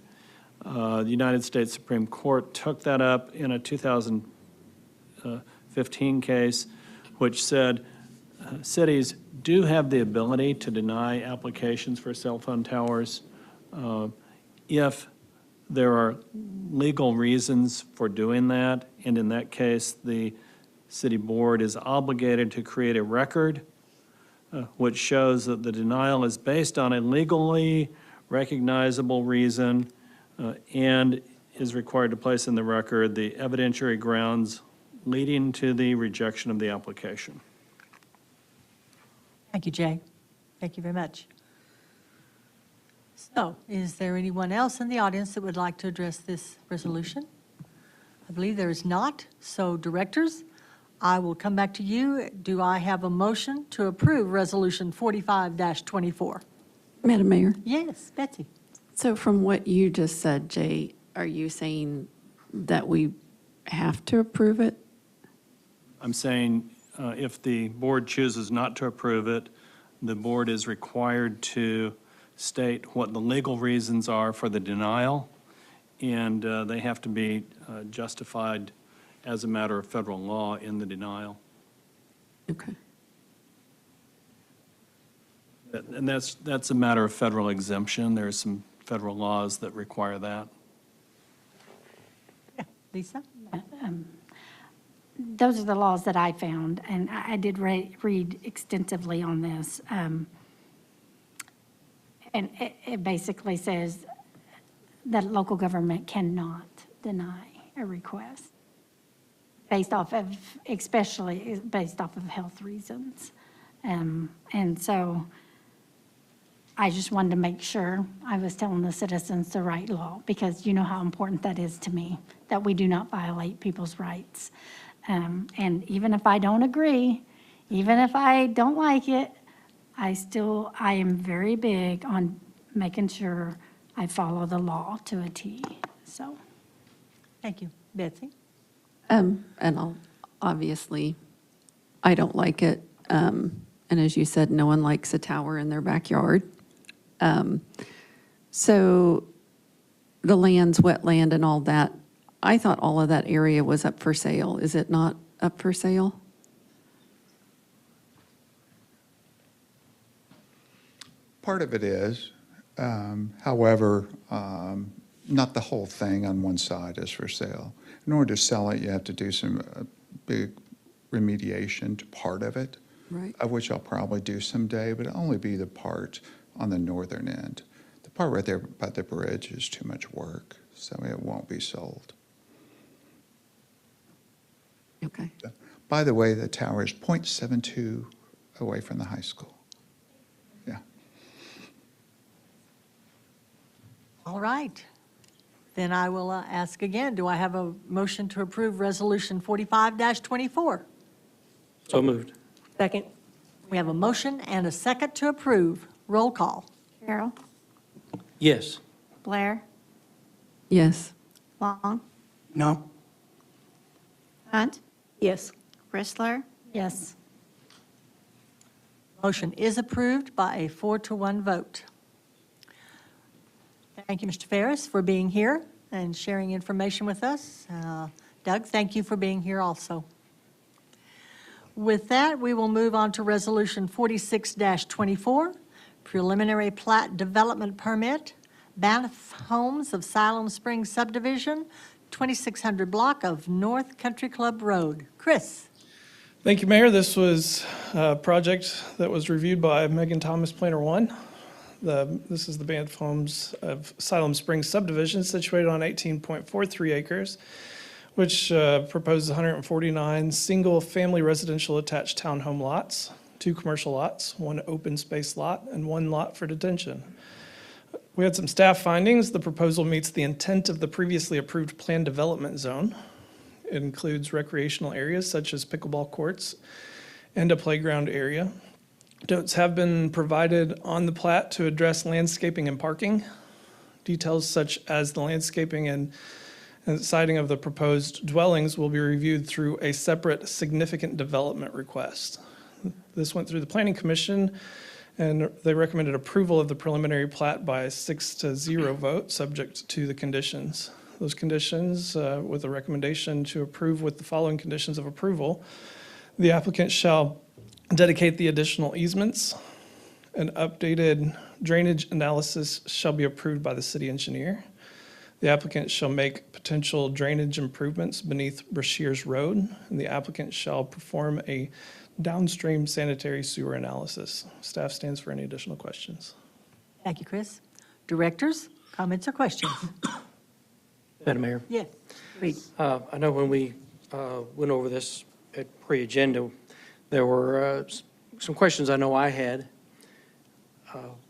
The United States Supreme Court took that up in a 2015 case, which said cities do have the ability to deny applications for cell phone towers if there are legal reasons for doing that, and in that case, the city board is obligated to create a record which shows that the denial is based on a legally recognizable reason and is required to place in the record the evidentiary grounds leading to the rejection of the application. Thank you, Jay. Thank you very much. So, is there anyone else in the audience that would like to address this resolution? I believe there is not. So, directors, I will come back to you. Do I have a motion to approve Resolution 45-24? Madam Mayor, Yes, Betsy. so from what you just said, Jay, are you saying that we have to approve it? I'm saying if the board chooses not to approve it, the board is required to state what the legal reasons are for the denial, and they have to be justified as a matter of federal law in the denial. Okay. And that's a matter of federal exemption. There are some federal laws that require that. Lisa? Those are the laws that I found, and I did read extensively on this. And it basically says that local government cannot deny a request based off of, especially based off of health reasons. And so I just wanted to make sure I was telling the citizens the right law, because you know how important that is to me, that we do not violate people's rights. And even if I don't agree, even if I don't like it, I am very big on making sure I follow the law to a T, so. Thank you. Betsy? And obviously, I don't like it. And as you said, no one likes a tower in their backyard. So the land's wetland and all that, I thought all of that area was up for sale. Is it not up for sale? Part of it is. However, not the whole thing on one side is for sale. In order to sell it, you have to do some big remediation to part of it, Right. of which I'll probably do someday, but it'll only be the part on the northern end. The part right there by the bridge is too much work, so it won't be sold. Okay. By the way, the tower is 0.72 away from the high school. Yeah. All right. Then I will ask again, do I have a motion to approve Resolution 45-24? So moved. Second? We have a motion and a second to approve. Roll call. Carroll, Yes. Blair, Yes. Long, No. Hunt, Yes. Bristler, Yes. Motion is approved by a 4-1 vote. Thank you, Mr. Ferris, for being here and sharing information with us. Doug, thank you for being here also. With that, we will move on to Resolution 46-24, Preliminary Plat Development Permit, Banff Homes of Siloam Springs Subdivision, 2600 block of North Country Club Road. Chris? Thank you, Mayor. This was a project that was reviewed by Megan Thomas, Planner 1. This is the Banff Homes of Siloam Springs subdivision situated on 18.43 acres, which proposes 149 single-family residential attached townhome lots, 2 commercial lots, 1 open space lot, and 1 lot for detention. We had some staff findings. The proposal meets the intent of the previously approved planned development zone. It includes recreational areas such as pickleball courts and a playground area. Notes have been provided on the plat to address landscaping and parking. Details such as the landscaping and And siting of the proposed dwellings will be reviewed through a separate significant development request. This went through the Planning Commission, and they recommended approval of the preliminary plat by a 6-0 vote, subject to the conditions. Those conditions, with a recommendation to approve with the following conditions of approval. The applicant shall dedicate the additional easements. An updated drainage analysis shall be approved by the city engineer. The applicant shall make potential drainage improvements beneath Brashears Road, and the applicant shall perform a downstream sanitary sewer analysis. Staff stands for any additional questions. Thank you, Chris. Directors, comments or questions? Madam Mayor, Yes, Reed. I know when we went over this at pre-agenda, there were some questions I know I had.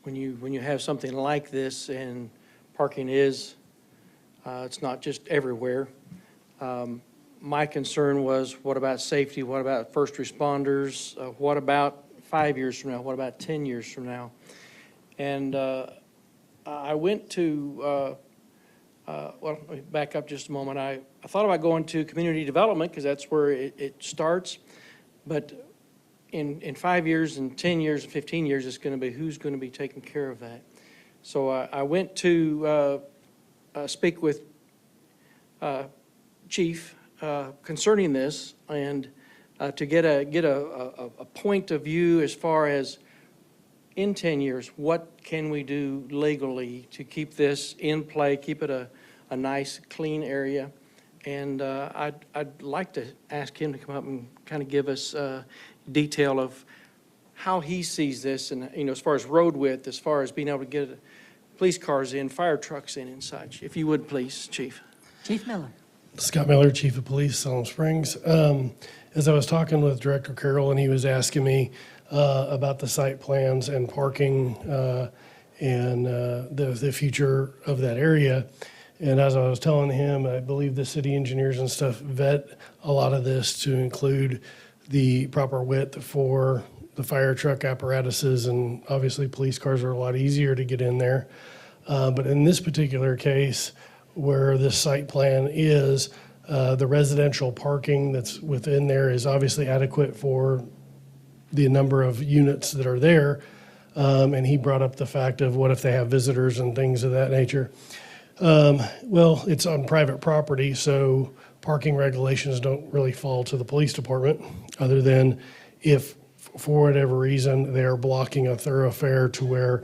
When you have something like this and parking is, it's not just everywhere. My concern was, what about safety? What about first responders? What about 5 years from now? What about 10 years from now? And I went to, well, let me back up just a moment. I thought about going to community development because that's where it starts. But in 5 years and 10 years and 15 years, it's going to be who's going to be taking care of that. So I went to speak with Chief concerning this, and to get a point of view as far as in 10 years, what can we do legally to keep this in play, keep it a nice, clean area? And I'd like to ask him to come up and kind of give us detail of how he sees this, and as far as road width, as far as being able to get police cars in, fire trucks in and such. If you would, please, Chief. Chief Miller. Scott Miller, Chief of Police, Salem Springs. As I was talking with Director Carroll, and he was asking me about the site plans and parking and the future of that area. And as I was telling him, I believe the city engineers and stuff vet a lot of this to include the proper width for the fire truck apparatuses, and obviously police cars are a lot easier to get in there. But in this particular case, where this site plan is, the residential parking that's within there is obviously adequate for the number of units that are there. And he brought up the fact of what if they have visitors and things of that nature. Well, it's on private property, so parking regulations don't really fall to the police department, other than if, for whatever reason, they're blocking a thoroughfare to where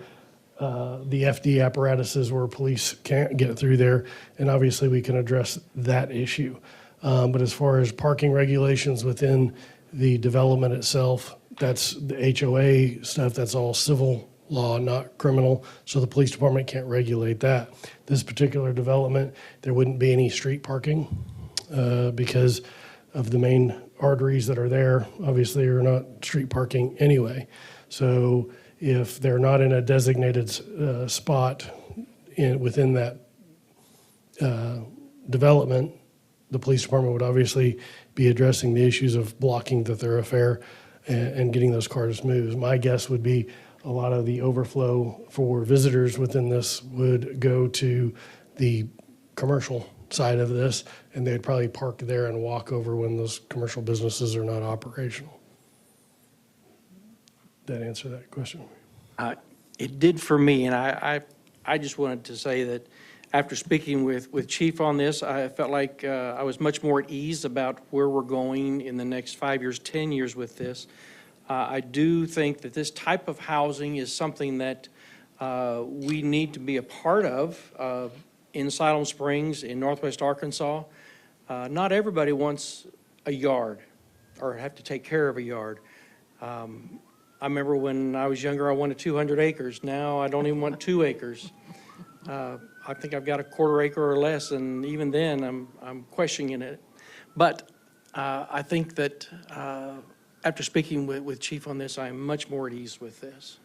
the FD apparatuses where police can't get through there, and obviously we can address that issue. But as far as parking regulations within the development itself, that's the HOA stuff, that's all civil law, not criminal, so the police department can't regulate that. This particular development, there wouldn't be any street parking because of the main arteries that are there, obviously are not street parking anyway. So if they're not in a designated spot within that development, the police department would obviously be addressing the issues of blocking the thoroughfare and getting those cars moved. My guess would be a lot of the overflow for visitors within this would go to the commercial side of this, and they'd probably park there and walk over when those commercial businesses are not operational. Did that answer that question? It did for me, and I just wanted to say that after speaking with Chief on this, I felt like I was much more at ease about where we're going in the next 5 years, 10 years with this. I do think that this type of housing is something that we need to be a part of in Siloam Springs, in Northwest Arkansas. Not everybody wants a yard or have to take care of a yard. I remember when I was younger, I wanted 200 acres. Now I don't even want 2 acres. I think I've got a quarter acre or less, and even then I'm questioning it. But I think that after speaking with Chief on this, I'm much more at ease with this.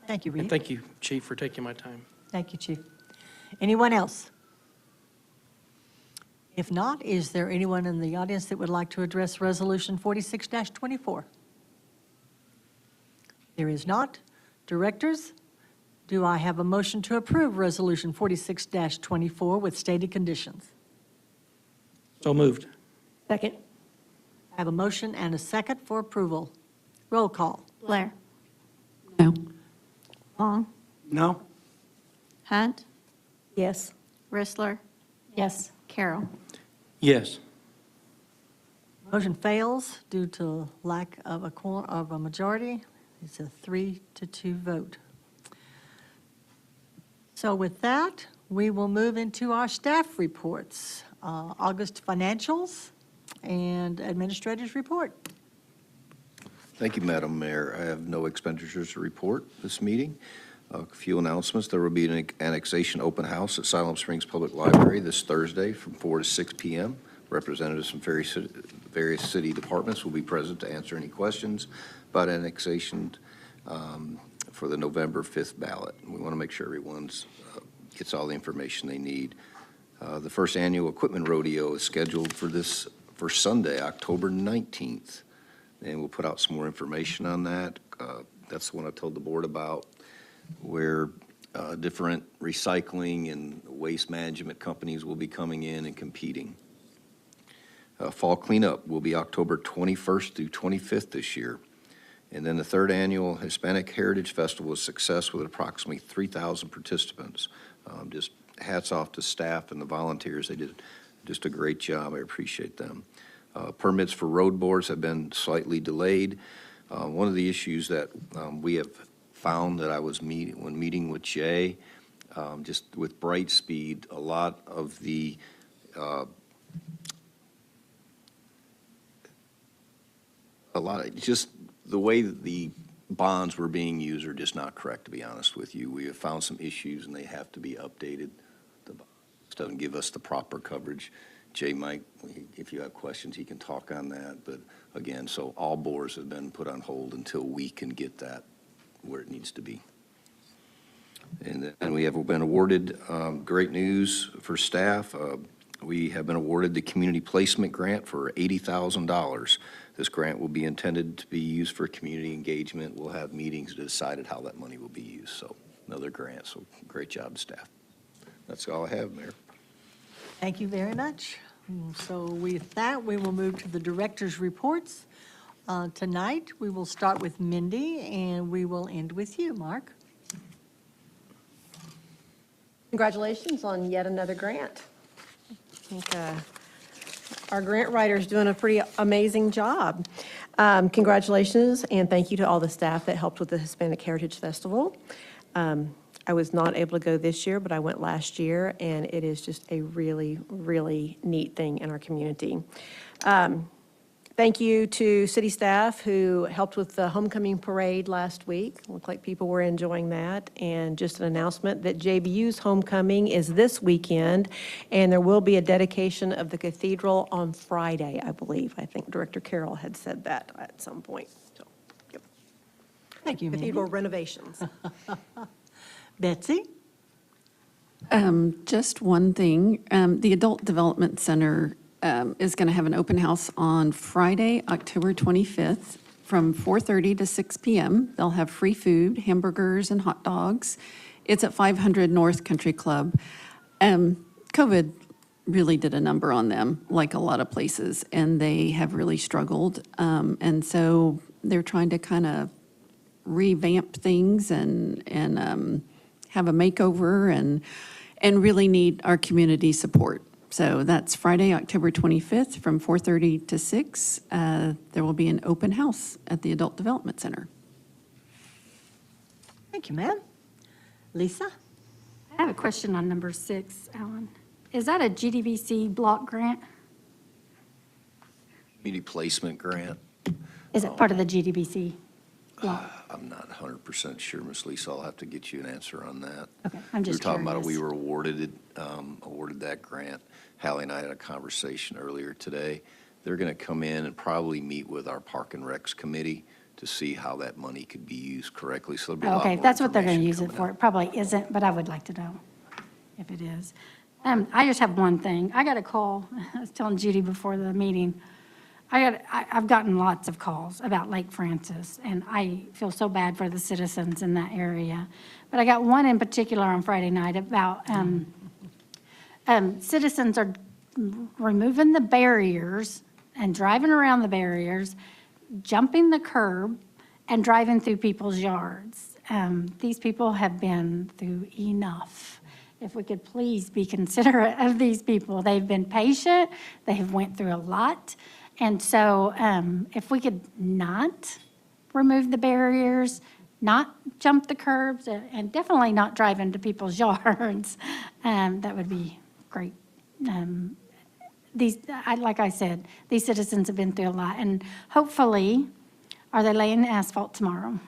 Thank you, Reed. And thank you, Chief, for taking my time. Thank you, Chief. Anyone else? If not, is there anyone in the audience that would like to address Resolution 46-24? There is not. Directors, do I have a motion to approve Resolution 46-24 with stated conditions? So moved. Second. I have a motion and a second for approval. Roll call. Blair. No. Long. No? Hunt. Yes. Rissler. Yes. Carroll. Yes. Motion fails due to lack of a majority. It's a 3-2 vote. So with that, we will move into our staff reports. August financials and administrators report. Thank you, Madam Mayor. I have no expenditures to report this meeting. A few announcements. There will be an annexation open house at Siloam Springs Public Library this Thursday from 4 to 6 p.m. Representatives from various city departments will be present to answer any questions about annexation for the November 5th ballot. We want to make sure everyone's gets all the information they need. The first annual equipment rodeo is scheduled for Sunday, October 19th. And we'll put out some more information on that. That's the one I told the board about, where different recycling and waste management companies will be coming in and competing. Fall cleanup will be October 21st through 25th this year. And then the third annual Hispanic Heritage Festival was a success with approximately 3,000 participants. Just hats off to staff and the volunteers. They did just a great job. I appreciate them. Permits for road boards have been slightly delayed. One of the issues that we have found that I was when meeting with Jay, just with Brightspeed, a lot of the just the way that the bonds were being used are just not correct, to be honest with you. We have found some issues and they have to be updated. The bonds doesn't give us the proper coverage. Jay might, if you have questions, he can talk on that. But again, so all bores have been put on hold until we can get that where it needs to be. And we have been awarded, great news for staff. We have been awarded the community placement grant for $80,000. This grant will be intended to be used for community engagement. We'll have meetings to decide how that money will be used. So another grant, so great job, staff. That's all I have, Mayor. Thank you very much. So with that, we will move to the director's reports. Tonight, we will start with Mindy, and we will end with you, Mark. Congratulations on yet another grant. I think our grant writer's doing a pretty amazing job. Congratulations, and thank you to all the staff that helped with the Hispanic Heritage Festival. I was not able to go this year, but I went last year, and it is just a really, really neat thing in our community. Thank you to city staff who helped with the homecoming parade last week. Looked like people were enjoying that. And just an announcement that JBU's homecoming is this weekend, and there will be a dedication of the cathedral on Friday, I believe. I think Director Carroll had said that at some point. So, yep. Thank you, Mindy. Cathedral renovations. Betsy? Just one thing. The Adult Development Center is going to have an open house on Friday, October 25th, from 4:30 to 6 p.m. They'll have free food, hamburgers and hot dogs. It's at 500 North Country Club. COVID really did a number on them, like a lot of places, and they have really struggled. And so they're trying to kind of revamp things and have a makeover and really need our community support. So that's Friday, October 25th from 4:30 to 6. There will be an open house at the Adult Development Center. Thank you, ma'am. Lisa? I have a question on number 6, Alan. Is that a GDVC block grant? Community placement grant. Is it part of the GDVC block? I'm not 100% sure, Ms. Lisa. I'll have to get you an answer on that. Okay, I'm just We were talking about it. We curious. were awarded that grant. Hallie and I had a conversation earlier today. They're going to come in and probably meet with our Park and Recs Committee to see how that money could be used correctly. So there'll be a lot Okay, more that's what they're going to use information it coming for. It probably isn't, but I would like to know if it is. I just have one thing. I got a call, I was telling Judy before the meeting, I've gotten lots of calls about Lake Francis, and I feel so bad for the citizens in that area. But I got one in particular on Friday night about citizens are removing the barriers and driving around the barriers, jumping the curb, and driving through people's yards. These people have been through enough. If we could please be considerate of these people. They've been patient, they have went through a lot. And so if we could not remove the barriers, not jump the curbs, and definitely not drive into people's yards, that would be great. Like I said, these citizens have been through a lot, and hopefully, are they laying asphalt tomorrow?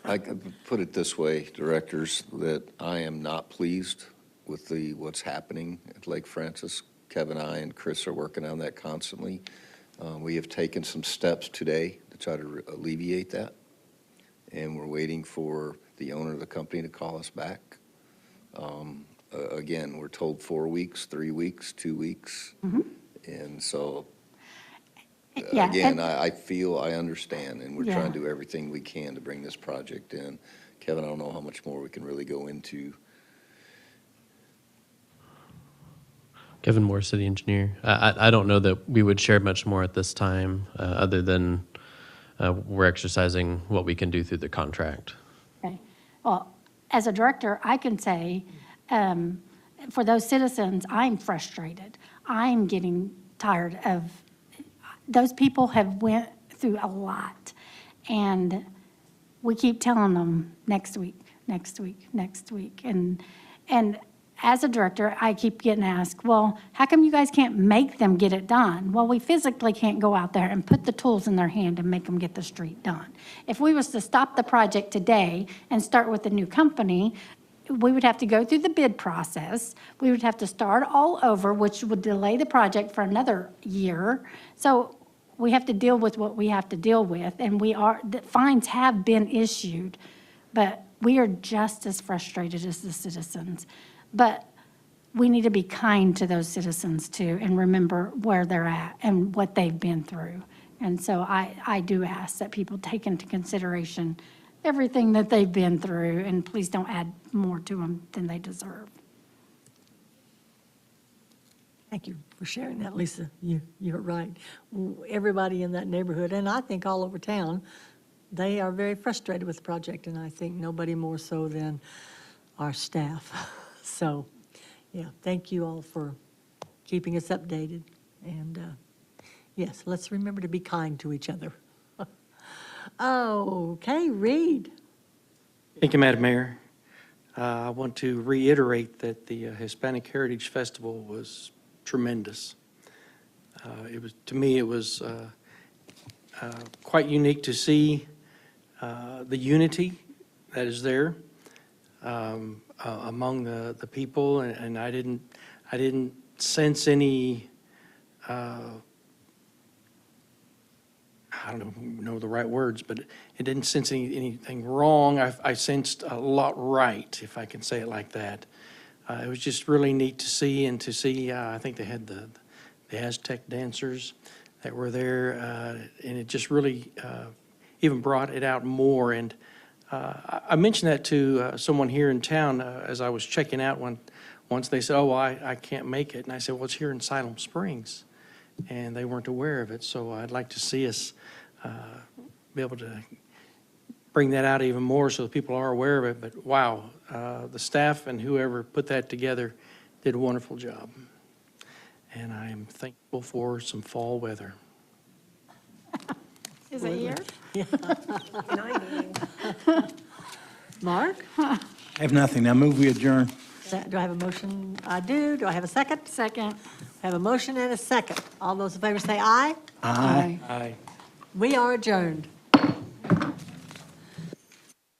I could put it this way, directors, that I am not pleased with what's happening at Lake Francis. Kevin, I, and Chris are working on that constantly. We have taken some steps today to try to alleviate that, and we're waiting for the owner of the company to call us back. Again, we're told 4 weeks, 3 weeks, 2 weeks, and so, Yeah, again, and- I feel, I understand, and we're Yeah. trying to do everything we can to bring this project in. Kevin, I don't know how much more we can really go into. Kevin Moore, city engineer. I don't know that we would share much more at this time, other than we're exercising what we can do through the contract. Okay. Well, as a director, I can say, for those citizens, I'm frustrated. I'm getting tired of, those people have went through a lot. And we keep telling them next week, next week, next week. And as a director, I keep getting asked, well, how come you guys can't make them get it done? Well, we physically can't go out there and put the tools in their hand and make them get the street done. If we was to stop the project today and start with a new company, we would have to go through the bid process. We would have to start all over, which would delay the project for another year. So we have to deal with what we have to deal with, and the fines have been issued, but we are just as frustrated as the citizens. But we need to be kind to those citizens too, and remember where they're at and what they've been through. And so I do ask that people take into consideration everything that they've been through, and please don't add more to them than they deserve. Thank you for sharing that, Lisa. You're right. Everybody in that neighborhood, and I think all over town, they are very frustrated with the project, and I think nobody more so than our staff. So, yeah, thank you all for keeping us updated. And yes, let's remember to be kind to each other. Okay, Reed. Thank you, Madam Mayor. I want to reiterate that the Hispanic Heritage Festival was tremendous. To me, it was quite unique to see the unity that is there among the people, and I didn't sense any. I don't know the right words, but it didn't sense anything wrong. I sensed a lot right, if I can say it like that. It was just really neat to see, I think they had the Aztec dancers that were there, and it just really even brought it out more. And I mentioned that to someone here in town as I was checking out once. They said, oh, well, I can't make it. And I said, well, it's here in Siloam Springs. And they weren't aware of it, so I'd like to see us be able to bring that out even more so that people are aware of it. But wow, the staff and whoever put that together did a wonderful job. And I am thankful for some fall weather. Is it here? Mark? I have nothing. Now move we adjourn. Do I have a motion? I do. Do I have a second? Second. I have a motion and a second. All those in favor say aye. Aye. Aye. We are adjourned.